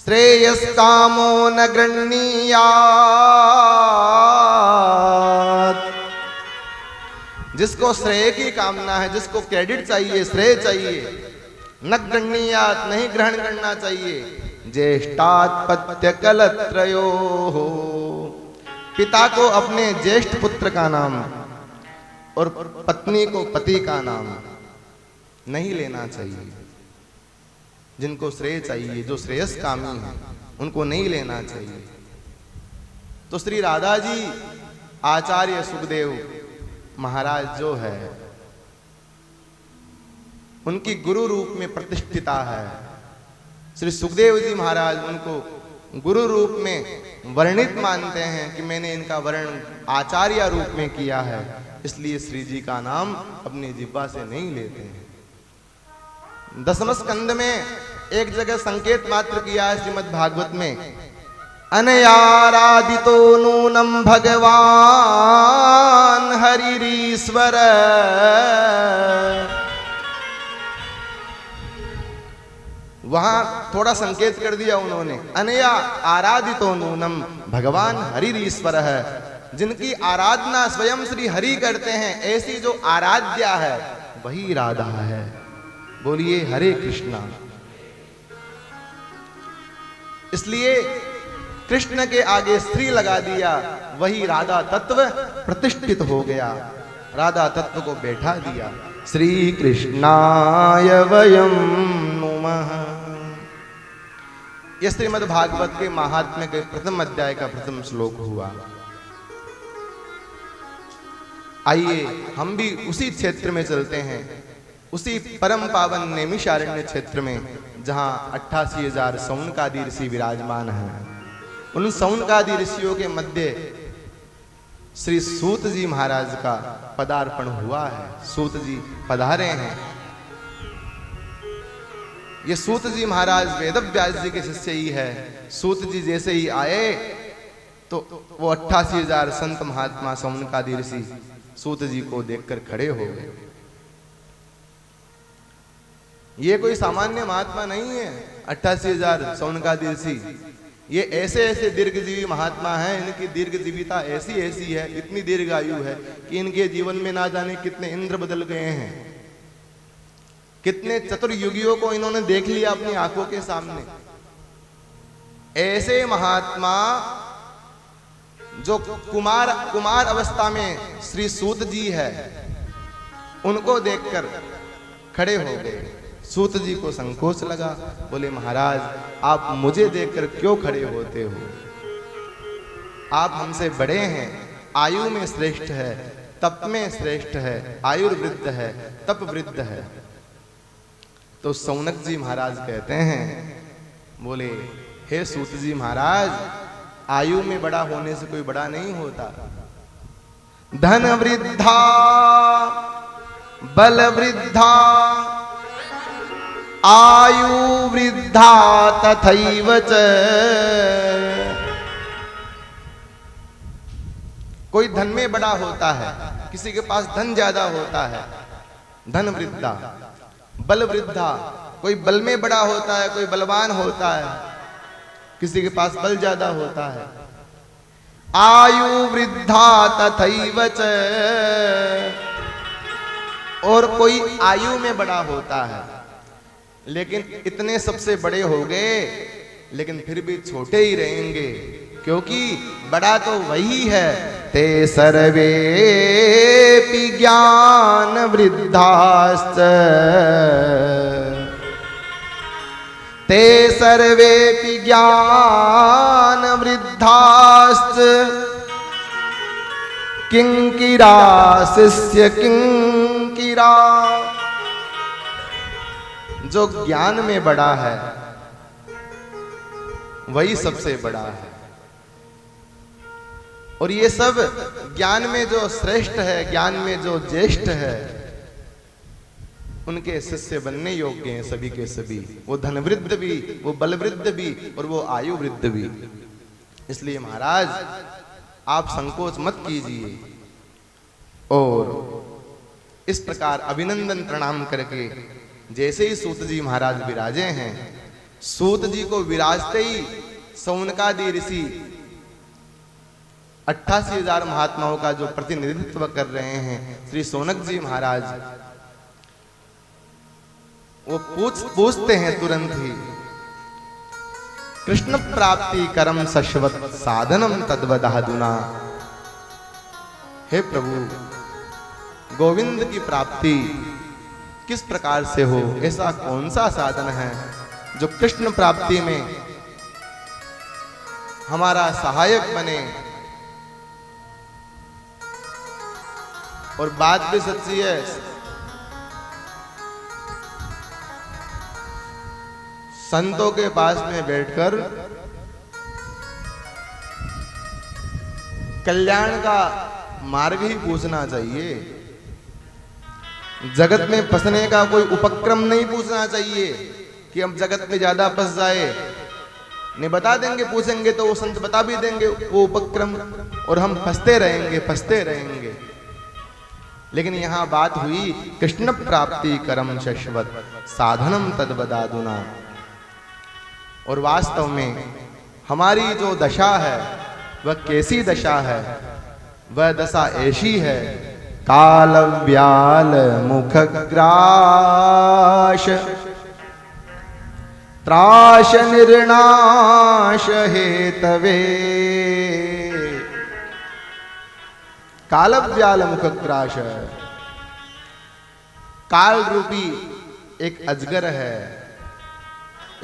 S3: श्रेयस्कामो न गृह्णीयात्, जिसको श्रेय की कामना है, जिसको क्रेडिट चाहिए, श्रेय चाहिए, न गृह्णीयात्, नहीं ग्रहण करना चाहिए। ज्येष्ठात्पत्य कलत्रयो हो। पिता को अपने ज्येष्ठ पुत्र का नाम और पत्नी को पति का नाम नहीं लेना चाहिए। जिनको श्रेय चाहिए, जो श्रेयस कामी है, उनको नहीं लेना चाहिए। तो श्री राधा जी आचार्य सुखदेव महाराज जो है उनकी गुरु रूप में प्रतिष्ठिता है। श्री सुखदेव जी महाराज उनको गुरु रूप में वर्णित मानते हैं कि मैंने इनका वर्ण आचार्य रूप में किया है, इसलिए श्री जी का नाम अपनी जिह्वा से नहीं लेते हैं। दसम स्कंद में एक जगह संकेत मात्र किया है श्रीमद् भागवत में, अनयाराधितो नूनम भगवान हरिरीश्वर। वहां थोड़ा संकेत कर दिया उन्होंने, अनया आराधितो नूनम भगवान हरिरीश्वर है। जिनकी आराधना स्वयं श्री हरि करते हैं, ऐसी जो आराध्या है वही राधा है। बोलिए हरे कृष्णा। इसलिए कृष्ण के आगे स्त्री लगा दिया, वही राधा तत्व प्रतिष्ठित हो गया, राधा तत्व को बैठा दिया। श्री कृष्णाय वयम नुमः। यह श्रीमद् भागवत के महात्म्य के प्रथम अध्याय का प्रथम श्लोक हुआ। आइए हम भी उसी क्षेत्र में चलते हैं, उसी परम पावन नैमिषारण्य क्षेत्र में, जहां 88,000 सौनकादि ऋषि विराजमान हैं। उन सौनकादि ऋषियों के मध्य श्री सूत जी महाराज का पदार्पण हुआ है। सूत जी पधारे हैं। ये सूत जी महाराज वेदव्यास जी के शिष्य ही है। सूत जी जैसे ही आए तो वो 88,000 संत महात्मा सौनकादि ऋषि सूत जी को देखकर खड़े हो गए। ये कोई सामान्य महात्मा नहीं है। 88,000 सौनकादि ऋषि ये ऐसे ऐसे दीर्घजीवी महात्मा हैं। इनकी दीर्घजीविता ऐसी ऐसी है, इतनी दीर्घ आयु है कि इनके जीवन में ना जाने कितने इंद्र बदल गए हैं, कितने चतुर्युगियों को इन्होंने देख लिया अपनी आंखों के सामने। ऐसे महात्मा जो कुमार अवस्था में श्री सूत जी है, उनको देखकर खड़े हो गए। सूत जी को संकोच लगा, बोले महाराज आप मुझे देखकर क्यों खड़े होते हो? आप हमसे बड़े हैं, आयु में श्रेष्ठ है, तप में श्रेष्ठ है, आयुर्वृद्ध है, तप वृद्ध है। तो सौनक जी महाराज कहते हैं, बोले हे सूत जी महाराज, आयु में बड़ा होने से कोई बड़ा नहीं होता। धन वृद्धा बल वृद्धा आयु वृद्धा तथैव च। कोई धन में बड़ा होता है, किसी के पास धन ज्यादा होता है, धन वृद्धा। बल वृद्धा, कोई बल में बड़ा होता है, कोई बलवान होता है, किसी के पास बल ज्यादा होता है। आयु वृद्धा तथैव च। और कोई आयु में बड़ा होता है, लेकिन इतने सबसे बड़े हो गए लेकिन फिर भी छोटे ही रहेंगे, क्योंकि बड़ा तो वही है। ते सर्वेपि ज्ञान वृद्धाश्च, ते सर्वेपि ज्ञान वृद्धाश्च, किंकिरा शिष्य किंकिरा। जो ज्ञान में बड़ा है वही सबसे बड़ा है। और ये सब ज्ञान में जो श्रेष्ठ है, ज्ञान में जो ज्येष्ठ है, उनके शिष्य बनने योग्य हैं सभी के सभी। वो धनवृद्ध भी, वो बलवृद्ध भी, और वो आयु वृद्ध भी। इसलिए महाराज आप संकोच मत कीजिए। और इस प्रकार अभिनंदन प्रणाम करके जैसे ही सूत जी महाराज विराजे हैं, सूत जी को विराजते ही सौनकादि ऋषि 88,000 महात्माओं का जो प्रतिनिधित्व कर रहे हैं श्री सौनक जी महाराज, वो पूछते हैं तुरंत ही, कृष्ण प्राप्ति करम शश्वत साधनम तद्वदाधुना। हे प्रभु, गोविंद की प्राप्ति किस प्रकार से हो, ऐसा कौन सा साधन है जो कृष्ण प्राप्ति में हमारा सहायक बने। और बात भी सच्ची है, संतों के पास में बैठकर कल्याण का मार्ग ही पूछना चाहिए। जगत में फंसने का कोई उपक्रम नहीं पूछना चाहिए कि हम जगत में ज्यादा फंस जाए। नहीं बता देंगे, पूछेंगे तो वो संत बता भी देंगे वो उपक्रम, और हम फंसते रहेंगे। लेकिन यहां बात हुई कृष्ण प्राप्ति करम शश्वत साधनम तद्वदाधुना। और वास्तव में हमारी जो दशा है वह कैसी दशा है? वह दशा ऐसी है, काल व्याल मुख ग्राश त्राश निर्नाश हेतवे। काल व्याल मुख ग्राश, काल रूपी एक अजगर है,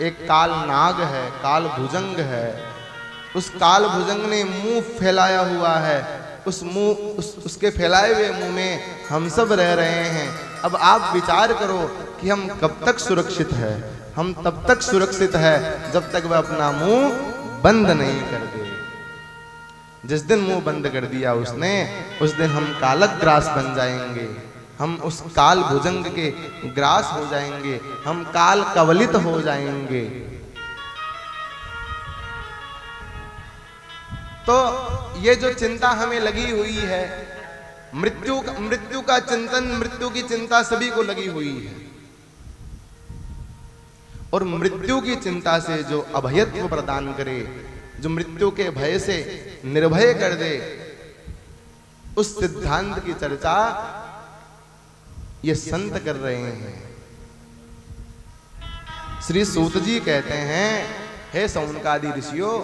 S3: एक काल नाग है, काल भुजंग है। उस काल भुजंग ने मुंह फैलाया हुआ है, उसके फैलाए हुए मुंह में हम सब रह रहे हैं। अब आप विचार करो कि हम कब तक सुरक्षित है। हम तब तक सुरक्षित है जब तक वह अपना मुंह बंद नहीं कर दे। जिस दिन मुंह बंद कर दिया उसने, उस दिन हम कालग्रास बन जाएंगे। हम उस काल भुजंग के ग्रास हो जाएंगे, हम काल कवलित हो जाएंगे। तो ये जो चिंता हमें लगी हुई है, मृत्यु का चिंतन, मृत्यु की चिंता सभी को लगी हुई है। और मृत्यु की चिंता से जो अभयत्व प्रदान करे, जो मृत्यु के भय से निर्भय कर दे, उस सिद्धांत की चर्चा ये संत कर रहे हैं। श्री सूत जी कहते हैं, हे सौनकादि ऋषियों,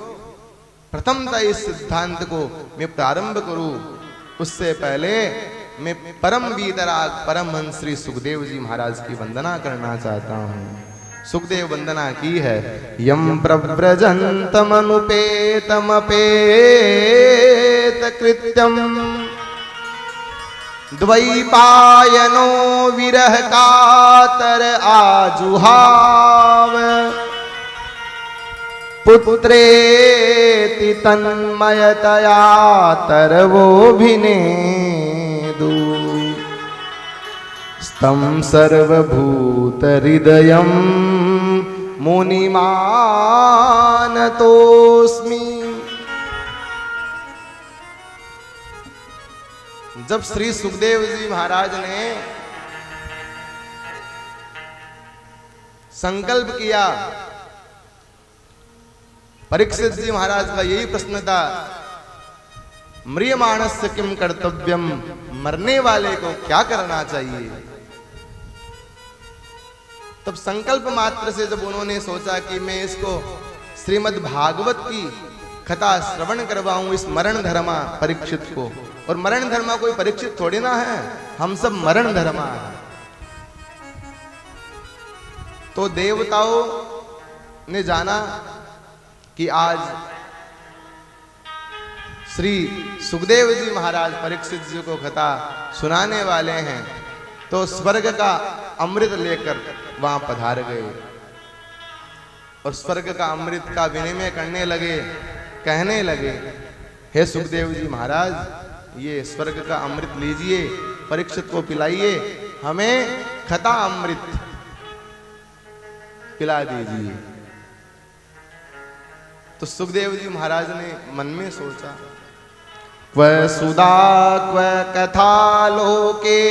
S3: प्रथमतः इस सिद्धांत को मैं प्रारंभ करूं, उससे पहले मैं परम वीतराग परमहंस श्री सुखदेव जी महाराज की वंदना करना चाहता हूं। सुखदेव वंदना की है। यम प्रव्रजन्तमनुपेतमपेत कृत्यम द्वैपायनो विरह कातर आजुहाव पुत्रेति तन्मयतया तरवो भिनेदु स्तम सर्वभूत हृदयं मुनिमानतोस्मि। जब श्री सुखदेव जी महाराज ने संकल्प किया, परीक्षित जी महाराज का यही प्रश्न था, म्रियमाणस्य किम कर्तव्यम, मरने वाले को क्या करना चाहिए। तब संकल्प मात्र से जब उन्होंने सोचा कि मैं इसको श्रीमद् भागवत की कथा श्रवण करवाऊं इस मरण धर्मा परीक्षित को, और मरण धर्मा कोई परीक्षित थोड़ी ना है, हम सब मरण धर्मा है। तो देवताओं ने जाना कि आज श्री सुखदेव जी महाराज परीक्षित जी को कथा सुनाने वाले हैं, तो स्वर्ग का अमृत लेकर वहां पधार गए और स्वर्ग का अमृत का विनिमय करने लगे। कहने लगे, हे सुखदेव जी महाराज, ये स्वर्ग का अमृत लीजिए, परीक्षित को पिलाइए, हमें कथा अमृत पिला दीजिए। तो सुखदेव जी महाराज ने मन में सोचा, क्व सुधा क्व कथा लोके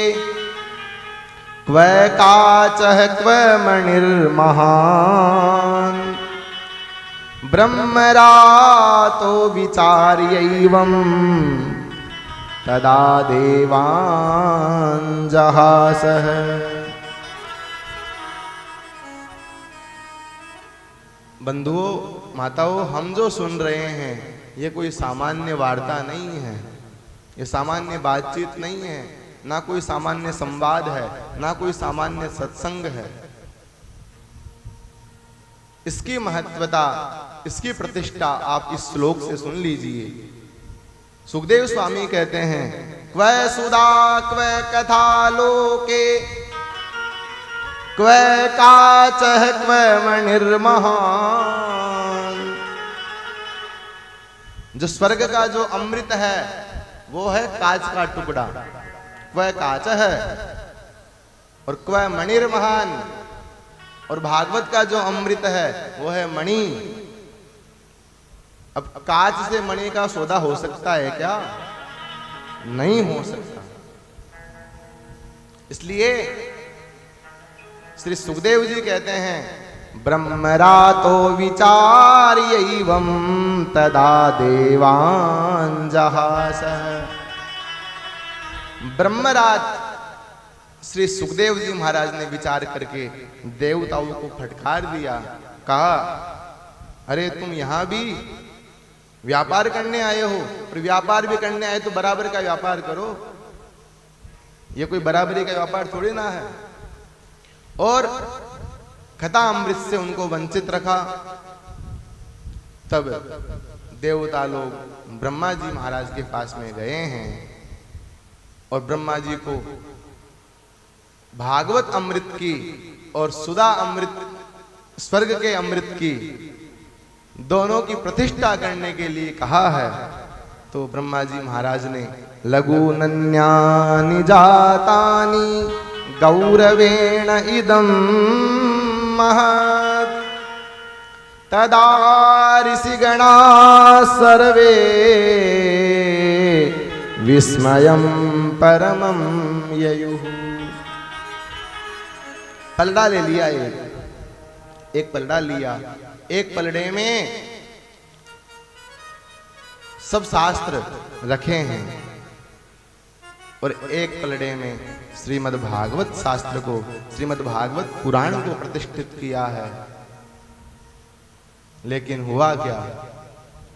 S3: क्व काचः क्व मणिर्महान् ब्रह्मरातो विचार्यैवं तदा देवान् जहासः। बंधुओं माताओं, हम जो सुन रहे हैं ये कोई सामान्य वार्ता नहीं है, ये सामान्य बातचीत नहीं है, ना कोई सामान्य संवाद है, ना कोई सामान्य सत्संग है। इसकी महत्वता, इसकी प्रतिष्ठा आप इस श्लोक से सुन लीजिए। सुखदेव स्वामी कहते हैं, क्व सुधा क्व कथा लोके क्व काचः क्व मणिर्महान। जो स्वर्ग का जो अमृत है वो है कांच का टुकड़ा, क्व काच है, और क्व मणिर्महान, और भागवत का जो अमृत है वो है मणि। अब कांच से मणि का सौदा हो सकता है क्या? नहीं हो सकता। इसलिए श्री सुखदेव जी कहते हैं, ब्रह्मरातो विचार्यैवं तदा देवान् जहास। ब्रह्मरात श्री सुखदेव जी महाराज ने विचार करके देवताओं को फटकार दिया, कहा, अरे तुम यहां भी व्यापार करने आए हो, और व्यापार भी करने आए तो बराबर का व्यापार करो, ये कोई बराबरी का व्यापार थोड़ी ना है। और कथा अमृत से उनको वंचित रखा। तब देवता लोग ब्रह्मा जी महाराज के पास में गए हैं और ब्रह्मा जी को भागवत अमृत की और सुधा अमृत, स्वर्ग के अमृत की, दोनों की प्रतिष्ठा करने के लिए कहा है। तो ब्रह्मा जी महाराज ने लघु नन्यानि जातानि गौरवेण इदं महत् तदा ऋषिगणा सर्वे विस्मयं परमं ययुः। पलड़ा ले लिया, एक पलड़ा लिया, एक पलड़े में सब शास्त्र रखे हैं और एक पलड़े में श्रीमद् भागवत शास्त्र को, श्रीमद् भागवत पुराण को प्रतिष्ठित किया है। लेकिन हुआ क्या,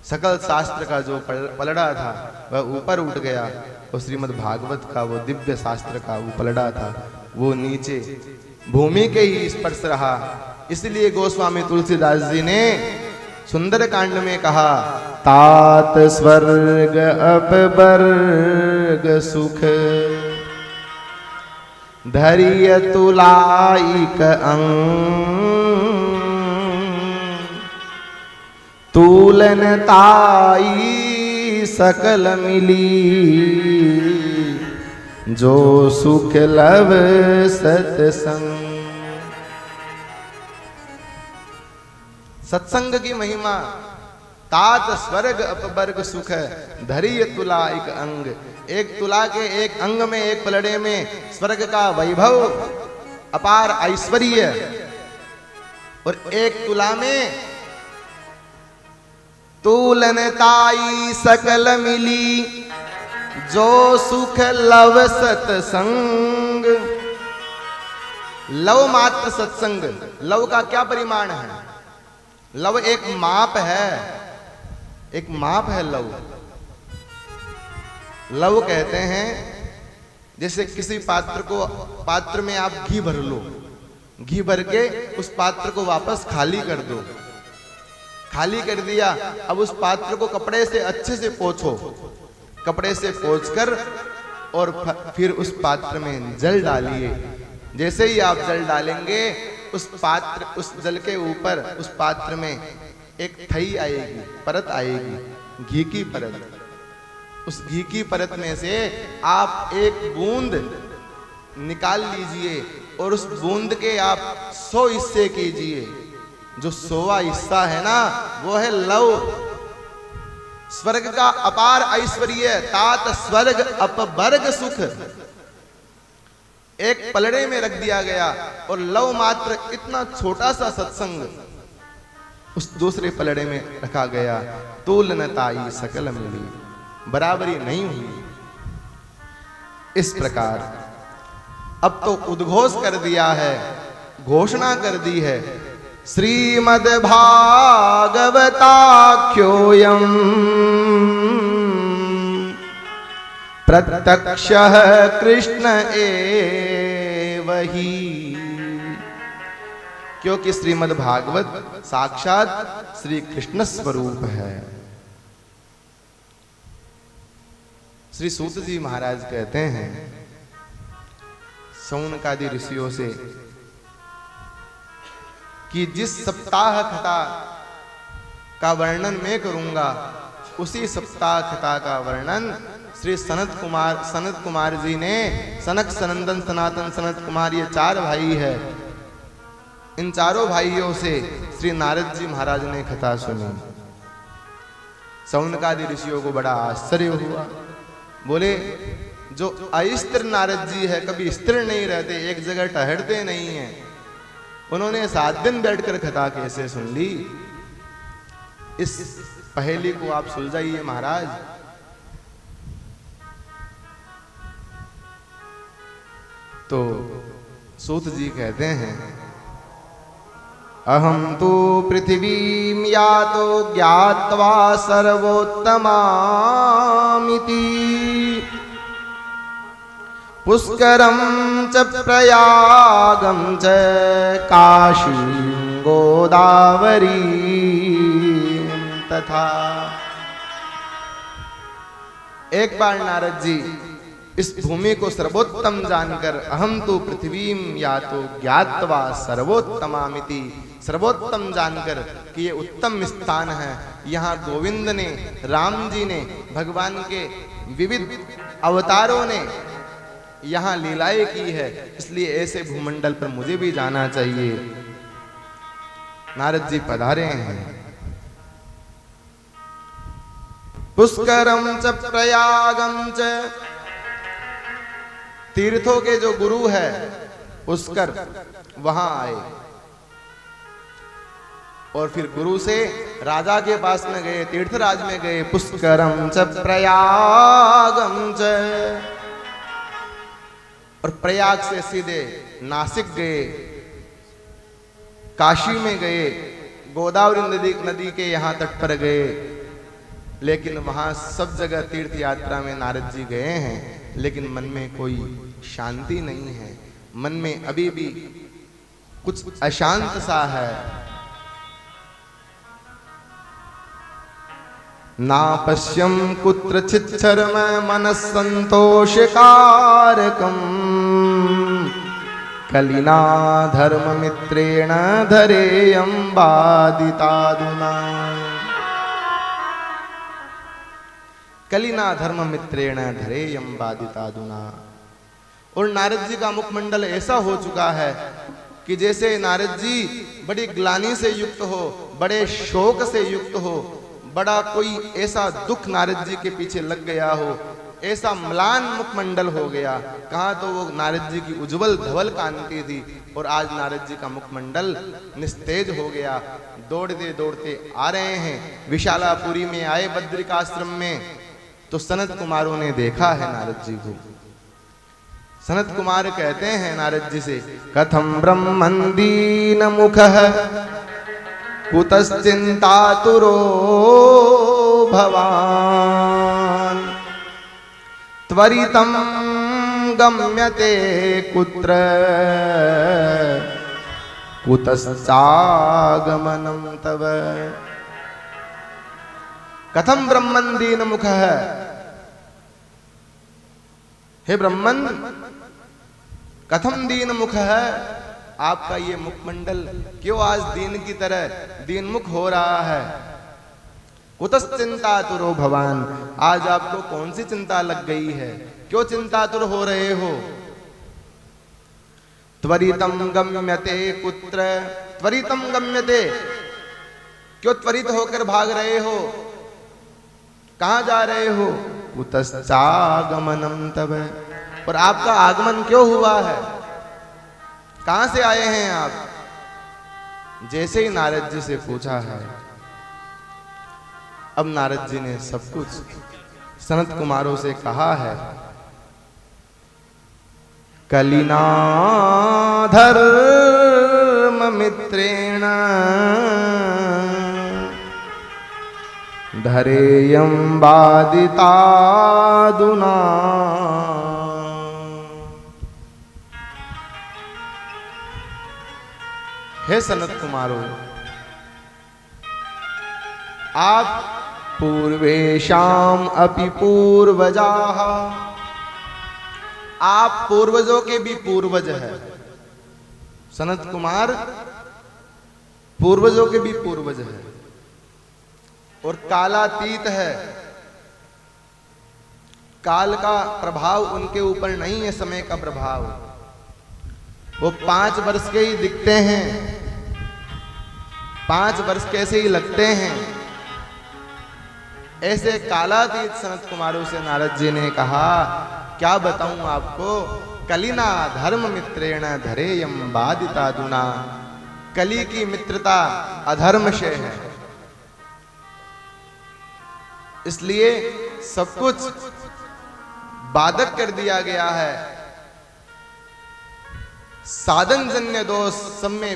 S3: सकल शास्त्र का जो पलड़ा था वह ऊपर उठ गया और श्रीमद् भागवत का वो दिव्य शास्त्र का वो पलड़ा था वो नीचे भूमि के ही स्पर्श रहा। इसलिए गोस्वामी तुलसीदास जी ने सुंदर कांड में कहा, तात स्वर्ग अपवर्ग सुख धरिय तुलाइक अंग तूलन ताई सकल मिली जो सुख लव सत्संग। सत्संग की महिमा, तात स्वर्ग अपवर्ग सुख धरिय तुला एक अंग। एक तुला के एक अंग में, एक पलड़े में स्वर्ग का वैभव, अपार ऐश्वर्य, और एक तुला में तुलनताई सकल मिली जो सुख लव सत्संग। लव मात्र सत्संग। लव का क्या परिमाण है? लव एक माप है, एक माप है लव। लव कहते हैं जैसे किसी पात्र में आप घी भर लो, घी भर के उस पात्र को वापस खाली कर दो। खाली कर दिया, अब उस पात्र को कपड़े से अच्छे से पोंछो, कपड़े से पोंछकर और फिर उस पात्र में जल डालिए। जैसे ही आप जल डालेंगे उस पात्र, उस जल के ऊपर उस पात्र में एक थई आएगी, परत आएगी, घी की परत। उस घी की परत में से आप एक बूंद निकाल लीजिए और उस बूंद के आप 100 हिस्से कीजिए। जो 100वां हिस्सा है ना, वो है लव। स्वर्ग का अपार ऐश्वर्य, तात स्वर्ग अपवर्ग सुख एक पलड़े में रख दिया गया और लव मात्र इतना छोटा सा सत्संग उस दूसरे पलड़े में रखा गया। तुलनताई सकल मिली, बराबरी नहीं हुई। इस प्रकार अब तो उद्घोष कर दिया है, घोषणा कर दी है श्रीमद्भागवताख्योऽयम् प्रत्यक्षः कृष्ण एव ही। क्योंकि श्रीमद् भागवत साक्षात श्री कृष्ण स्वरूप है। श्री सूत जी महाराज कहते हैं सौनकादि ऋषियों से कि जिस सप्ताह कथा का वर्णन मैं करूंगा उसी सप्ताह कथा का वर्णन श्री सनत कुमार जी ने, सनक सनंदन सनातन सनत कुमार, ये चार भाई है, इन चारों भाइयों से श्री नारद जी महाराज ने कथा सुनी। सौनकादि ऋषियों को बड़ा आश्चर्य हुआ। बोले जो अस्थिर नारद जी है, कभी स्थिर नहीं रहते, एक जगह ठहरते नहीं है, उन्होंने 7 दिन बैठकर कथा कैसे सुन ली? इस पहेली को आप सुलझाइए महाराज। तो सूत जी कहते हैं अहम तो पृथ्वीं यातो ज्ञात्वा सर्वोत्तमामिति पुष्करं च प्रयागं च काशीं गोदावरी तथा। एक बार नारद जी इस भूमि को सर्वोत्तम जानकर अहम तो पृथ्वीं यातो ज्ञात्वा सर्वोत्तमामिति, सर्वोत्तम जानकर कि ये उत्तम स्थान है, यहाँ गोविंद ने, राम जी ने, भगवान के विविध अवतारों ने यहाँ लीलाएं की है, इसलिए ऐसे भूमंडल पर मुझे भी जाना चाहिए। नारद जी पधारे हैं। पुष्करम च प्रयागम च, तीर्थों के जो गुरु है पुष्कर, वहां आए और फिर गुरु से राजा के पास में गए, तीर्थराज में गए। पुष्करम च प्रयागम च, और प्रयाग से सीधे नासिक गए, काशी में गए, गोदावरी नदी के यहाँ तट पर गए। लेकिन वहां सब जगह तीर्थ यात्रा में नारद जी गए हैं, लेकिन मन में कोई शांति नहीं है, मन में अभी भी कुछ अशांत सा है। ना पश्यम कुत्रचित् शर्म मनस्सन्तोषकारकम् कलिना धर्ममित्रेण धरेयं बाधितादुना। कलिना धर्ममित्रेण धरेयं बाधितादुना। और नारद जी का मुखमंडल ऐसा हो चुका है कि जैसे नारद जी बड़ी ग्लानि से युक्त हो, बड़े शोक से युक्त हो, बड़ा कोई ऐसा दुख नारद जी के पीछे लग गया हो, ऐसा म्लान मुखमंडल हो गया। कहाँ तो वो नारद जी की उज्जवल धवल कांति थी, और आज नारद जी का मुखमंडल निस्तेज हो गया। दौड़ते दौड़ते आ रहे हैं, विशालापुरी में आए बद्रिकाश्रम में, तो सनत कुमारों ने देखा है नारद जी को। सनत कुमार कहते हैं नारद जी से, कथम ब्रह्मन् दीन मुखः कुतश्चिन्तातुरो भवान् त्वरितं गम्यते कुत्र कुतश्चागमनं तव। कथम ब्रह्मन् दीन मुखः, हे ब्रह्मन कथम दीन मुख है, आपका ये मुखमंडल क्यों आज दीन की तरह दीन मुख हो रहा है। कुतश्चिन्तातुरो भवान, आज आपको कौन सी चिंता लग गई है, क्यों चिंतातुर हो रहे हो। त्वरितम गम्यते कुत्र, त्वरितम गम्यते, क्यों त्वरित होकर भाग रहे हो, कहां जा रहे हो। कुतश्चागमनं तव, और आपका आगमन क्यों हुआ है, कहां से आए हैं आप। जैसे ही नारद जी से पूछा है, अब नारद जी ने सब कुछ सनत कुमारों से कहा है। कलिना धर्म मित्रेण धरेयं बाधितादुना। हे सनत कुमारो, आप पूर्वेशाम अपि पूर्वजाः, आप पूर्वजों के भी पूर्वज है। सनत कुमार पूर्वजों के भी पूर्वज है और कालातीत है। काल का प्रभाव उनके ऊपर नहीं है, समय का प्रभाव। वो 5 वर्ष के ही दिखते हैं, 5 वर्ष कैसे ही लगते हैं। ऐसे कालातीत सनत कुमारों से नारद जी ने कहा, क्या बताऊं आपको, कलिना धर्म मित्रेण धरेयं बाधितादुना। कली की मित्रता अधर्म से है, इसलिए सब कुछ बाधक कर दिया गया है। साधन जन्य दोष सब में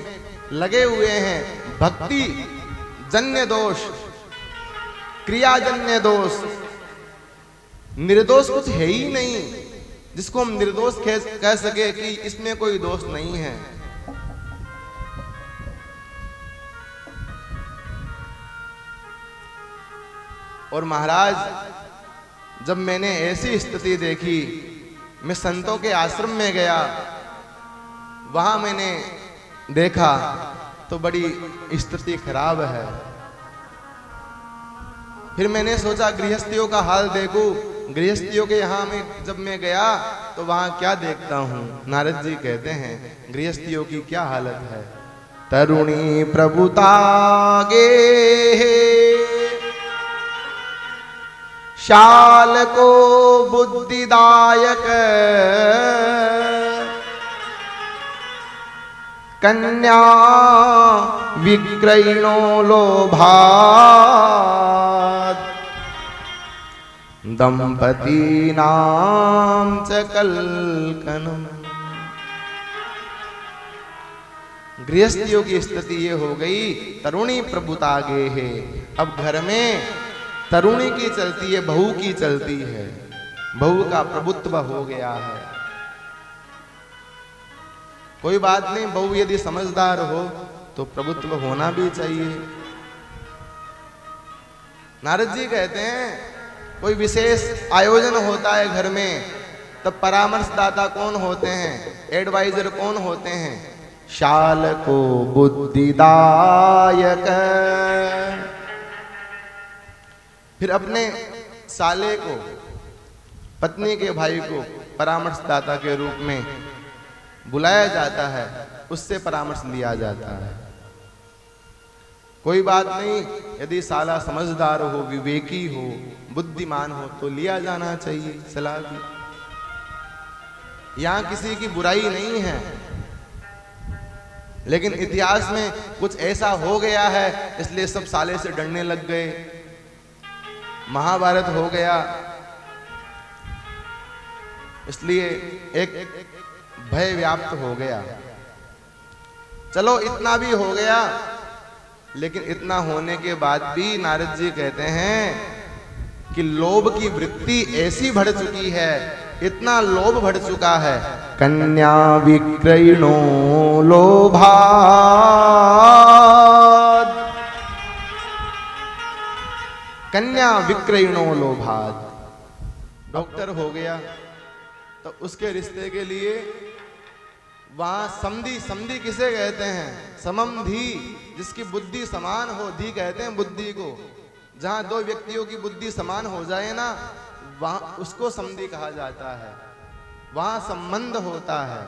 S3: लगे हुए हैं, भक्ति जन्य दोष, क्रियाजन्य दोष, निर्दोष कुछ है ही नहीं जिसको हम निर्दोष कह सके कि इसमें कोई दोष नहीं है। और महाराज, जब मैंने ऐसी स्थिति देखी, मैं संतों के आश्रम में गया, वहां मैंने देखा तो बड़ी स्थिति खराब है। फिर मैंने सोचा गृहस्थियों का हाल देखूं। गृहस्थियों के यहाँ में जब मैं गया तो वहां क्या देखता हूं, नारद जी कहते हैं गृहस्थियों की क्या हालत है। तरुणी प्रभुतागे शाल को बुद्धिदायक कन्या विक्रयणो लोभात् दंपतीनां च कल्कनम्। गृहस्थियों की स्थिति ये हो गई, तरुणी प्रभुतागे है। अब घर में तरुणी की चलती है, बहू की चलती है, बहू का प्रभुत्व हो गया है। कोई बात नहीं, बहू यदि समझदार हो तो प्रभुत्व होना भी चाहिए। नारद जी कहते हैं कोई विशेष आयोजन होता है घर में, तब परामर्शदाता कौन होते हैं, एडवाइजर कौन होते हैं, शाल को बुद्धिदायक। फिर अपने साले को, पत्नी के भाई को परामर्शदाता के रूप में बुलाया जाता है, उससे परामर्श लिया जाता है। कोई बात नहीं, यदि साला समझदार हो, विवेकी हो, बुद्धिमान हो तो लिया जाना चाहिए सलाह भी। यहां किसी की बुराई नहीं है, लेकिन इतिहास में कुछ ऐसा हो गया है इसलिए सब साले से डरने लग गए। महाभारत हो गया, इसलिए एक भय व्याप्त हो गया। चलो इतना भी हो गया, लेकिन इतना होने के बाद भी नारद जी कहते हैं कि लोभ की वृत्ति ऐसी बढ़ चुकी है, इतना लोभ बढ़ चुका है, कन्या विक्रयणो लोभात्, कन्या विक्रयणो लोभात्। डॉक्टर हो गया तो उसके रिश्ते के लिए वहां समधी, समधी किसे कहते हैं, समम धी, जिसकी बुद्धि समान हो, धी कहते हैं बुद्धि को। जहां दो व्यक्तियों की बुद्धि समान हो जाए ना, वहां उसको समधी कहा जाता है, वहां संबंध होता है।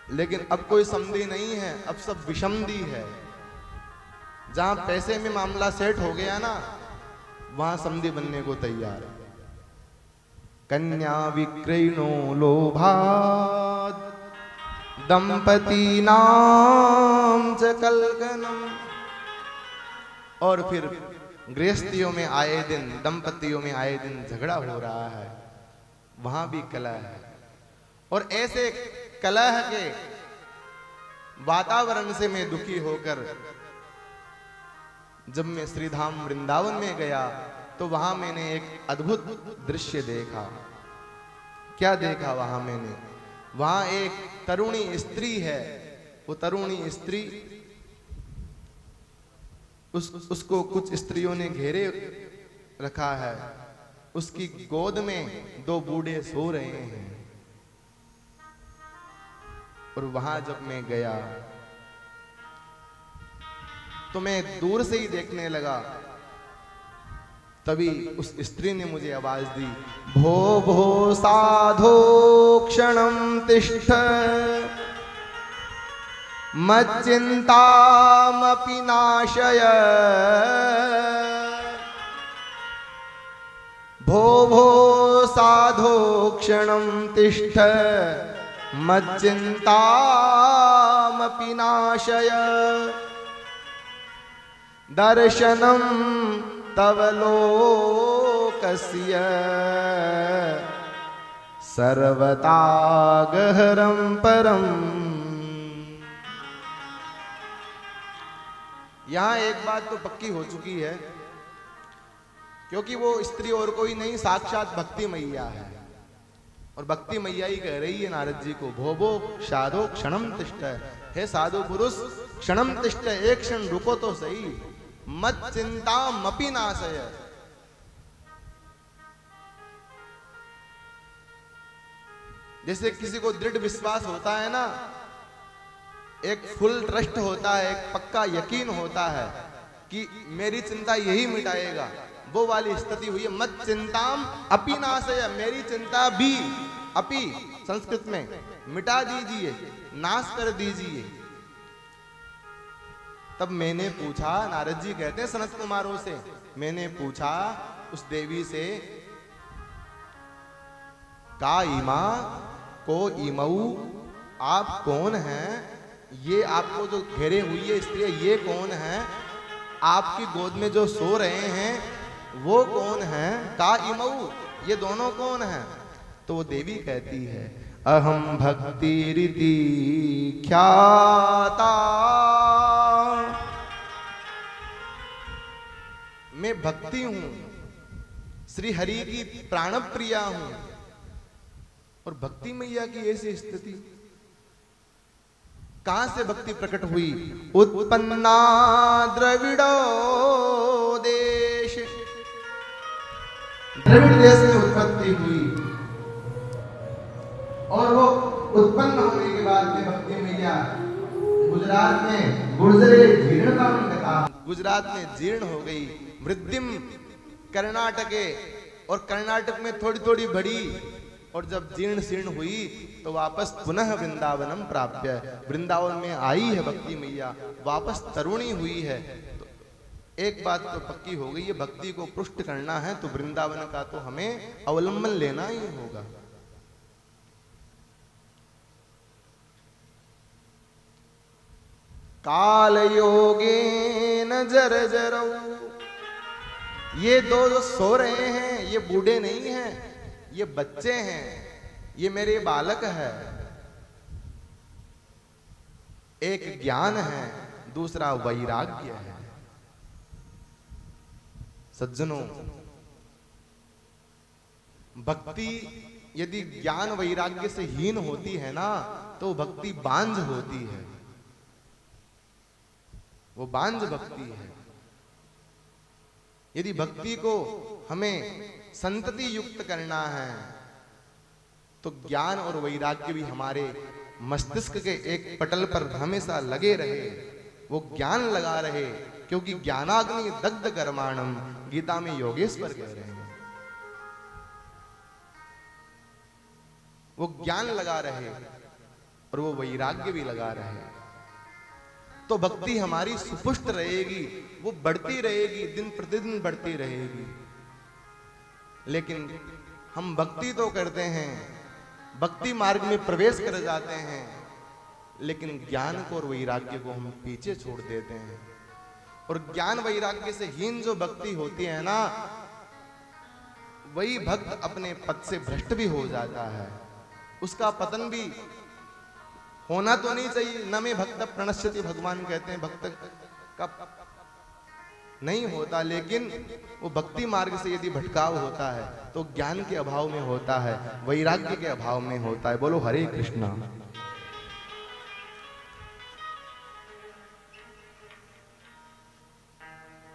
S3: लेकिन अब कोई समधी नहीं है, अब सब विषमधी है। जहां पैसे में मामला सेट हो गया ना, वहां समधी बनने को तैयार है। कन्या विक्रयणो लोभात् दंपतीनां च कलकनम्। और फिर गृहस्थियों में आए दिन, दंपतियों में आए दिन झगड़ा हो रहा है, वहां भी कलह है। और ऐसे कलह के वातावरण से मैं दुखी होकर जब मैं श्रीधाम वृंदावन में गया तो वहां मैंने एक अद्भुत दृश्य देखा। क्या देखा वहां मैंने? वहां एक तरुणी स्त्री है। वो तरुणी स्त्री, उसको कुछ स्त्रियों ने घेरे रखा है। उसकी गोद में दो बूढ़े सो रहे हैं। और वहां जब मैं गया तो मैं दूर से ही देखने लगा। तभी उस स्त्री ने मुझे आवाज दी, भो भो साधो क्षणं तिष्ठ मच्चिन्तामपि नाशय। भो भो साधो क्षणं तिष्ठ मच्चिन्तामपि नाशय। दर्शनं तव लोकस्य सर्वथा गहरं परम। यहां एक बात तो पक्की हो चुकी है, क्योंकि वो स्त्री और कोई नहीं, साक्षात भक्ति मैया है। और भक्ति मैया ही कह रही है नारद जी को, भो भो साधो क्षणम तिष्ठ। हे साधु पुरुष, क्षणम तिष्ठ, एक क्षण रुको तो सही। मत चिंता मपि नाशय। जैसे किसी को दृढ़ विश्वास होता है ना, एक फुल ट्रस्ट होता है, एक पक्का यकीन होता है कि मेरी चिंता यही मिटाएगा, वो वाली स्थिति हुई है। मत चिंताम अपि नाशय, मेरी चिंता भी, अपि संस्कृत में मिटा दीजिए, नाश कर दीजिए। तब मैंने पूछा, नारद जी कहते हैं सनत कुमारों से, मैंने पूछा उस देवी से, का इमा को इमऊ, आप कौन हैं? ये आपको जो घेरे हुई है स्त्री, ये कौन है? आपकी गोद में जो सो रहे हैं वो कौन है? का इमऊ, ये दोनों कौन हैं? तो वो देवी कहती है, अहम भक्ति रीति ख्याता, मैं भक्ति हूं, श्री हरि की प्राण प्रिया हूं। और भक्ति मैया की ऐसी स्थिति, कहां से भक्ति प्रकट हुई? उत्पन्ना द्रविड़ो देश, द्रविड़ देश में उत्पत्ति हुई। और वो उत्पन्न होने के बाद में भक्ति मैया गुजरात में गुर्जरे जीर्णता में कथा, गुजरात में जीर्ण हो गई। वृद्धिम कर्नाटके, और कर्नाटक में थोड़ी थोड़ी बढ़ी। और जब जीर्ण शीर्ण हुई तो वापस पुनः वृंदावनम प्राप्य, वृंदावन में आई है भक्ति मैया, वापस तरुणी हुई है। तो एक बात तो पक्की हो गई है, भक्ति को पुष्ट करना है तो वृंदावन का तो हमें अवलंबन लेना ही होगा। काल योगेन जर्जरौ, ये दो जो सो रहे हैं ये बूढ़े नहीं हैं, ये बच्चे हैं, ये मेरे बालक है। एक ज्ञान है, दूसरा वैराग्य है। सज्जनों, भक्ति यदि ज्ञान वैराग्य से हीन होती है ना, तो भक्ति बांझ होती है, वो बांझ भक्ति है। यदि भक्ति को हमें संतति युक्त करना है तो ज्ञान और वैराग्य भी हमारे मस्तिष्क के एक पटल पर हमेशा लगे रहे, वो ज्ञान लगा रहे। क्योंकि ज्ञानाग्नि दग्ध कर्माणम, गीता में योगेश्वर कह रहे हैं, वो ज्ञान लगा रहे और वो वैराग्य भी लगा रहे, तो भक्ति हमारी सुपुष्ट रहेगी, वो बढ़ती रहेगी, दिन प्रतिदिन बढ़ती रहेगी। लेकिन हम भक्ति तो करते हैं, भक्ति मार्ग में प्रवेश कर जाते हैं, लेकिन ज्ञान को और वैराग्य को हम पीछे छोड़ देते हैं। और ज्ञान वैराग्य से हीन जो भक्ति होती है ना, वही भक्त अपने पद से भ्रष्ट भी हो जाता है, उसका पतन भी होना तो नहीं चाहिए। न में भक्त प्रणश्यति, भगवान कहते हैं भक्त का नहीं होता, लेकिन वो भक्ति मार्ग से यदि भटकाव होता है तो ज्ञान के अभाव में होता है, वैराग्य के अभाव में होता है। बोलो हरे कृष्णा।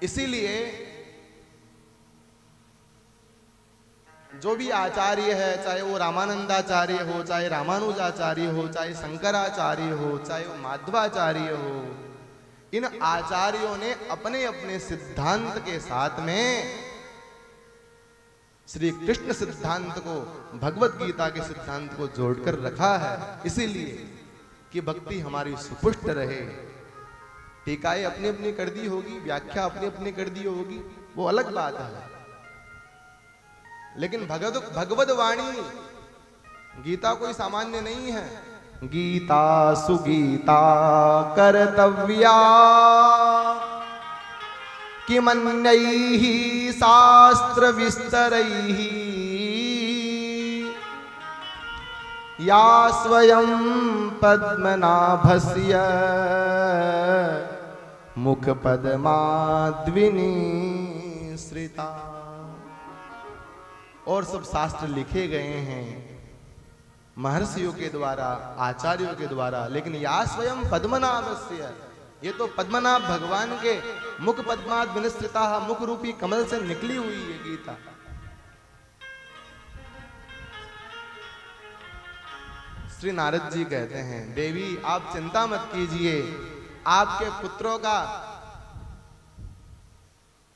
S3: इसीलिए जो भी आचार्य है, चाहे वो रामानंदाचार्य हो, चाहे रामानुजाचार्य हो, चाहे शंकराचार्य हो, चाहे वो माधवाचार्य हो, इन आचार्यों ने अपने अपने सिद्धांत के साथ में श्री कृष्ण सिद्धांत को, भगवत गीता के सिद्धांत को जोड़कर रखा है, इसीलिए कि भक्ति हमारी सुपुष्ट रहे। टीकाएं अपनी अपनी कर दी होगी, व्याख्या अपनी अपनी कर दी होगी, वो अलग बात है, लेकिन भगवद वाणी गीता कोई सामान्य नहीं है। गीता सुगीता कर्तव्या किमन्यैः शास्त्र विस्तरैः या स्वयं पद्मनाभस्य मुख पद्माद्विनिसृता। और सब शास्त्र लिखे गए हैं महर्षियों के द्वारा, आचार्यों के द्वारा, लेकिन या स्वयं पद्मनाभस्य, ये तो पद्मनाभ भगवान के मुख पद्माद् विनिसृता, मुख रूपी कमल से निकली हुई है गीता। श्री नारद जी कहते हैं, देवी आप चिंता मत कीजिए, आपके पुत्रों का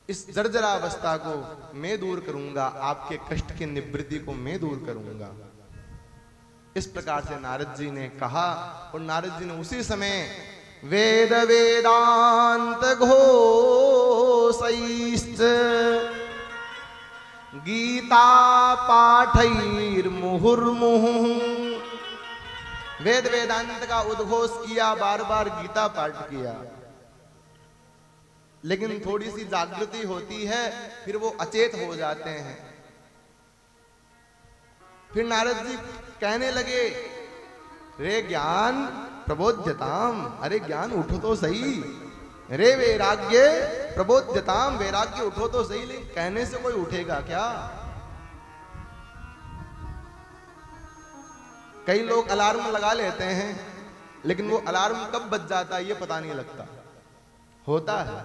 S3: इस जर्जरावस्था को मैं दूर करूंगा, आपके कष्ट की निवृत्ति को मैं दूर करूंगा। इस प्रकार से नारद जी ने कहा, और नारद जी ने उसी समय वेद वेदांत घोषैश्च गीता पाठैर मुहुर्मुहुः, वेद वेदांत का उद्घोष किया, बार बार गीता पाठ किया, लेकिन थोड़ी सी जागृति होती है, फिर वो अचेत हो जाते हैं। फिर नारद जी कहने लगे, रे ज्ञान प्रबोध्यताम, अरे ज्ञान उठो तो सही, रे वैराग्य प्रबोध्यताम, वैराग्य उठो तो सही। लेकिन कहने से कोई उठेगा क्या? कई लोग अलार्म लगा लेते हैं, लेकिन वो अलार्म कब बज जाता है ये पता नहीं लगता, होता है।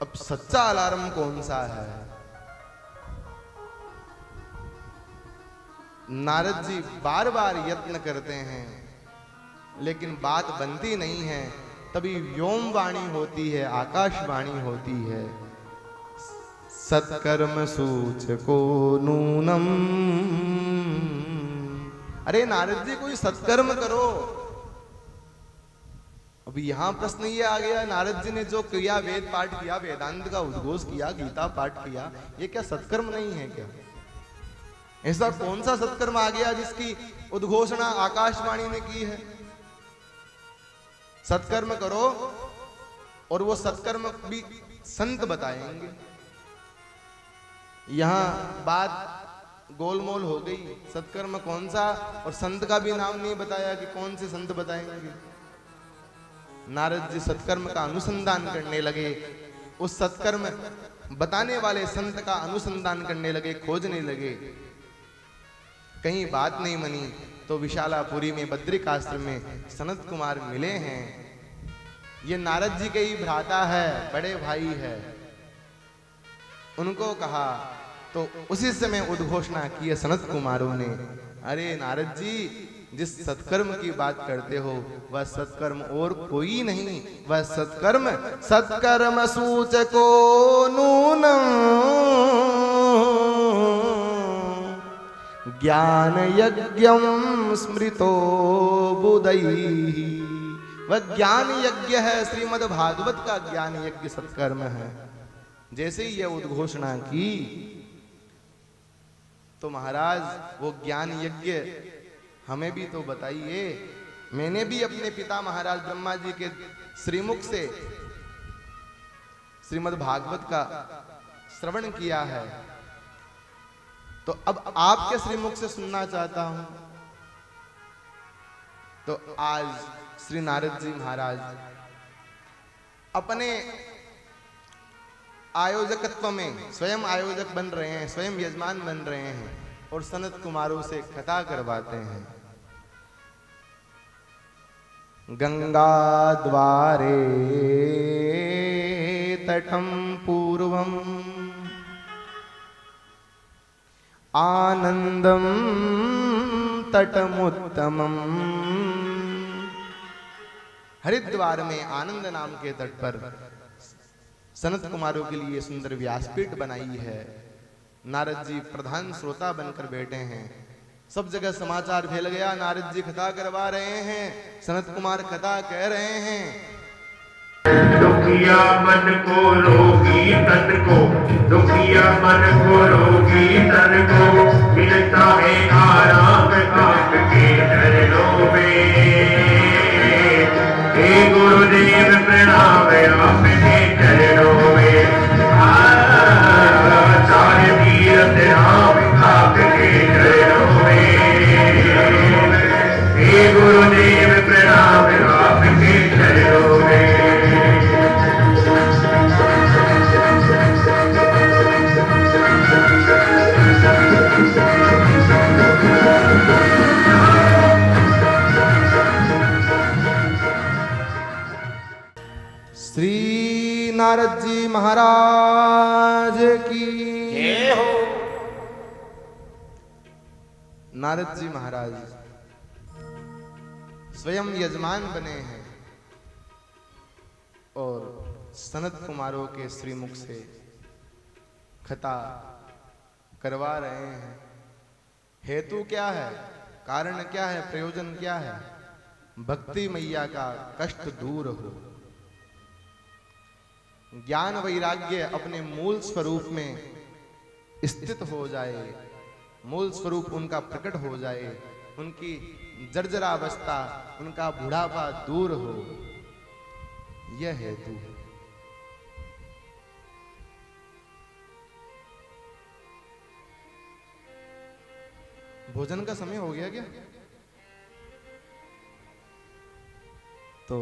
S3: अब सच्चा अलार्म कौन सा है? नारद जी बार बार यत्न करते हैं, लेकिन बात बनती नहीं है। तभी व्योम वाणी होती है, आकाशवाणी होती है, सत्कर्म सूचको नूनम। अरे नारद जी कोई सत्कर्म करो। अभी यहां प्रश्न ये आ गया, नारद जी ने जो किया, वेद पाठ किया, वेदांत का उद्घोष किया, गीता पाठ किया, ये क्या सत्कर्म नहीं है क्या? ऐसा कौन सा सत्कर्म आ गया जिसकी उद्घोषणा आकाशवाणी ने की है? सत्कर्म करो, और वो सत्कर्म भी संत बताएंगे। यहां बात गोलमोल हो गई, सत्कर्म कौन सा, और संत का भी नाम नहीं बताया कि कौन से संत बताएंगे। नारद जी सत्कर्म का अनुसंधान करने लगे, उस सत्कर्म बताने वाले संत का अनुसंधान करने लगे, खोजने लगे। कहीं बात नहीं मनी तो विशालापुरी में बद्रिकाश्रम में सनत कुमार मिले हैं। ये नारद जी के ही भ्राता है, बड़े भाई है। उनको कहा तो उसी समय उद्घोषणा की है सनत कुमारों ने, अरे नारद जी जिस सत्कर्म की बात करते हो वह सत्कर्म और कोई नहीं, वह सत्कर्म सत्कर्म सूचको नूनम ज्ञान यज्ञम स्मृतो बुधैः। वह ज्ञान यज्ञ है, श्रीमद् भागवत का ज्ञान यज्ञ सत्कर्म है। जैसे ही यह उद्घोषणा की तो महाराज वो ज्ञान यज्ञ हमें भी तो बताइए। मैंने भी अपने पिता महाराज ब्रह्मा जी के श्रीमुख से श्रीमद् भागवत का श्रवण किया है, तो अब आपके श्रीमुख से सुनना चाहता हूं। तो आज श्री नारद जी महाराज अपने आयोजकत्व में स्वयं आयोजक बन रहे हैं, स्वयं यजमान बन रहे हैं और सनत कुमारों से कथा करवाते हैं। गंगा द्वारे तटम पूर्वम आनंदम तटमुत्तमम। हरिद्वार में आनंद नाम के तट पर सनत कुमारों के लिए सुंदर व्यासपीठ बनाई है। नारद जी प्रधान श्रोता बनकर बैठे हैं। सब जगह समाचार फैल गया, नारद जी कथा करवा रहे हैं, सनत कुमार कथा कह रहे हैं।
S1: दुखिया मन को रोगी तन को, दुखिया मन को रोगी तन को, मिलता है आराम आपके चरणों में। हे गुरुदेव प्रणाम आपके चरणों में। सारे तीरथ राम आपके चरणों में। हे गुरुदेव प्रणाम आपके चरणों में।
S3: श्री नारद जी महाराज की
S1: जय हो।
S3: नारद जी महाराज स्वयं यजमान बने हैं और सनत कुमारों के श्रीमुख से कथा करवा रहे हैं। हेतु क्या है, कारण क्या है, प्रयोजन क्या है? भक्ति मैया का कष्ट दूर हो, ज्ञान वैराग्य अपने मूल स्वरूप में स्थित हो जाए, मूल स्वरूप उनका प्रकट हो जाए, उनकी जर्जरावस्था, उनका बुढ़ापा दूर हो, यह हेतु है। भोजन का समय हो गया क्या? तो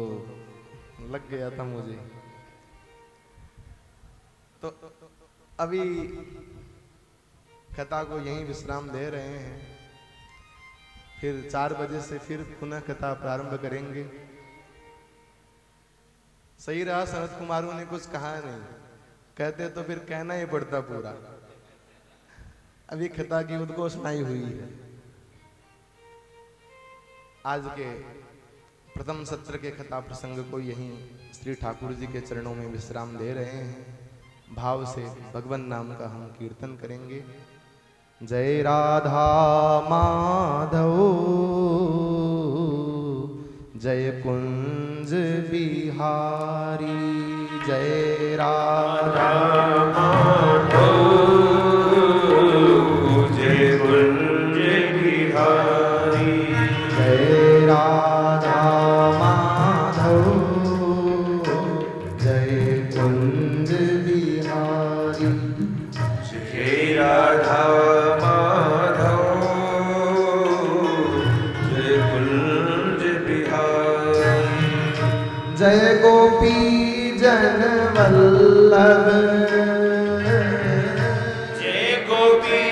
S3: लग गया था मुझे। तो अभी कथा को यहीं विश्राम दे रहे हैं, फिर 4 बजे से फिर पुनः कथा प्रारंभ करेंगे। सही रहा, सनत कुमारों ने कुछ कहा नहीं, कहते तो फिर कहना ही पड़ता पूरा। अभी कथा की उद्घोषणाई हुई है। आज के प्रथम सत्र के कथा प्रसंग को यहीं श्री ठाकुर जी के चरणों में विश्राम दे रहे हैं। भाव से भगवान नाम का हम कीर्तन करेंगे। जय राधा माधव, जय कुंज बिहारी, जय राधा
S1: माधव, जय कुंज बिहारी,
S3: जय राधा माधव, जय कुंज बिहारी,
S2: जय राधा माधव, जय कुंज बिहारी,
S3: जय गोपी जन वल्लभ,
S1: जय गोपी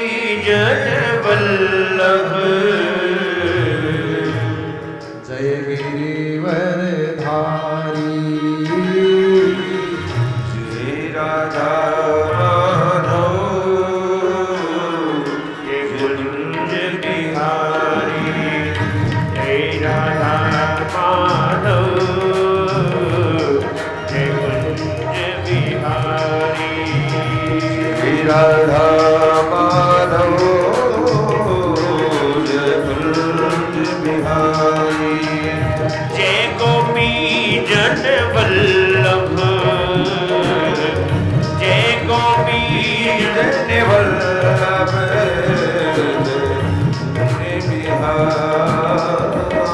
S1: जन वल्लभ,
S3: जय गिरिवर धारी,
S2: जय राधा माधव,
S1: जय कुंज बिहारी, जय राधा माधव, जय कुंज बिहारी,
S2: जय राधा माधव, जय कुंज बिहारी,
S1: जय गोपी जन वल्लभ, जय गोपी जन
S2: जय वल्लभ, जय बिहारी,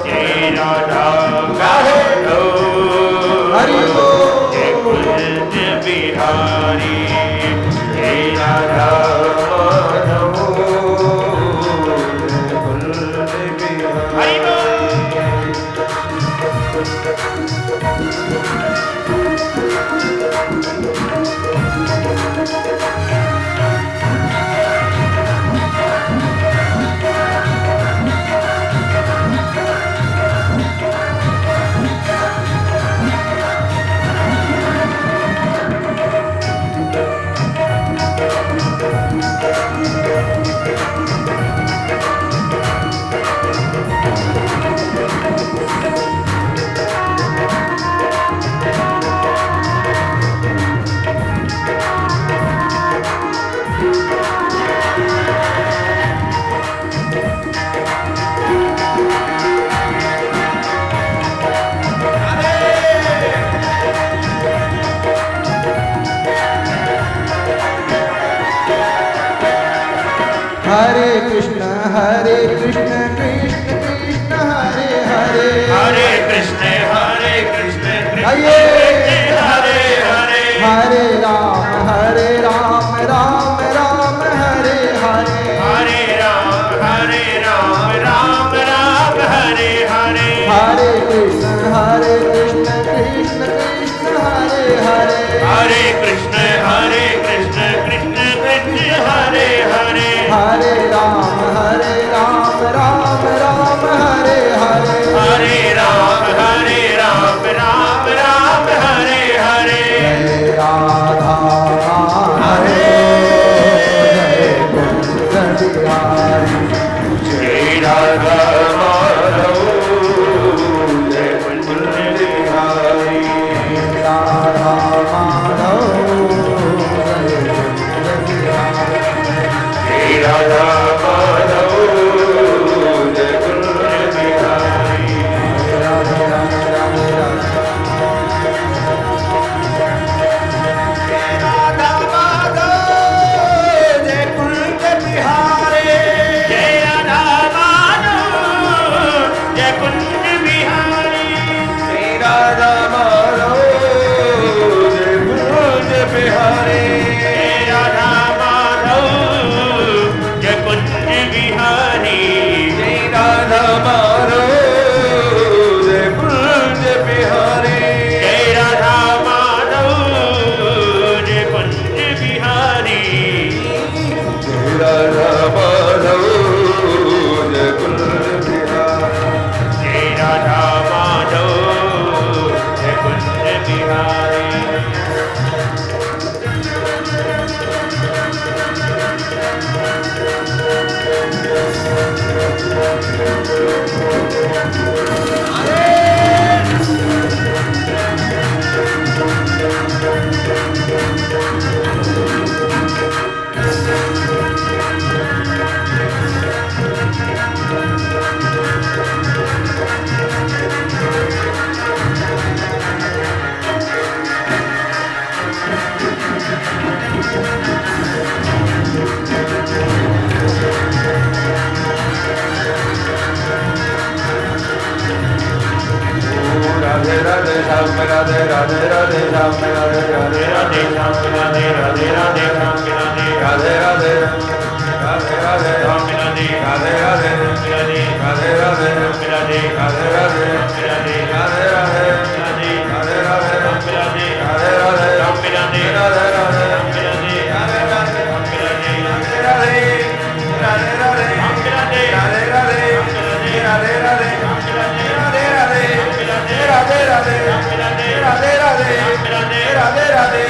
S1: जय राधा माधव,
S3: हरि बोल।
S1: जय कुंज बिहारी, जय राधा माधव,
S3: हरे कृष्ण कृष्ण कृष्ण हरे हरे
S4: हरे कृष्ण कृष्ण
S3: आइए
S4: हरे हरे
S3: हरे राम राम राम हरे हरे
S4: हरे राम राम राम हरे हरे
S3: हरे कृष्ण कृष्ण कृष्ण हरे हरे
S4: हरे कृष्ण कृष्ण कृष्ण हरे हरे
S3: हरे राम राम हरे हरे
S4: हरे राम राम हरे हरे
S3: जय राधा हरे जय कुंज बिहारी
S4: जय राधा माधव जय कुंज बिहारी
S3: राधा माधव जय कुंज बिहारी
S4: जय राधा माधव जय कुंज बिहारी
S3: राधे राधे राधे राधे
S2: राधा माधव जय कुंज बिहारी
S4: जय राधा माधव जय कुंज बिहारी
S2: जय राधा माधव जय कुंज बिहारी
S4: जय राधा माधव जय कुंज बिहारी
S2: जय राधा माधव जय कुंज बिहारी
S4: जय राधा माधव जय कुंज बिहारी
S2: जय राधा माधव जय कुंज बिहारी
S4: जय राधा माधव जय कुंज बिहारी
S2: राधे राधे श्याम राधे राधे राधे श्याम राधे राधे
S4: राधे श्याम राधे राधे राधे श्याम राधे
S2: राधे राधे राधे राधे
S4: श्याम राधे
S2: राधे राधे
S4: राधे
S2: राधे राधे
S4: राधे
S2: राधे राधे
S4: राधे
S2: राधे राधे
S4: राधे
S2: राधे राधे
S4: राधे
S2: राधे राधे
S4: राम राधे
S2: राधे राधे
S4: राम राधे
S2: राधे राधे
S4: राम राधे
S2: राधे राधे राधे
S4: राम राधे
S2: राधे राधे राधे राधे राधे राधे राधे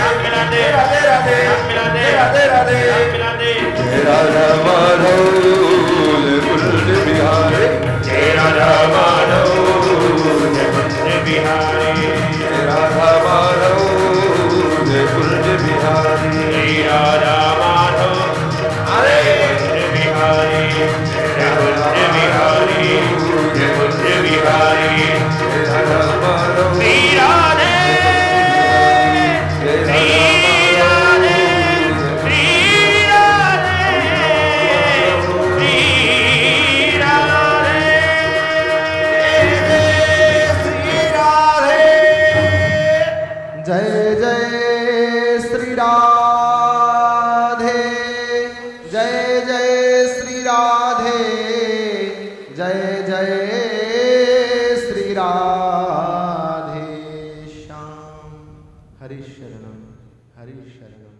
S2: राधे राधे राधे राधे राधे राधे राधे जय राधा माधव जय कुंज बिहारी
S4: जय राधा माधव जय कुंज बिहारी
S2: जय राधा माधव जय कुंज बिहारी
S4: जय राधा माधव
S2: अरे
S4: कुंज बिहारी जय कुंज बिहारी जय कुंज बिहारी
S2: जय राधा माधव
S4: श्री राधे
S2: जय
S4: श्री राधे श्री राधे श्री राधे
S2: श्री राधे
S3: जय जय श्री राधे जय जय श्री राधे जय जय श्री राधे श्याम हरि शरणम हरि शरणम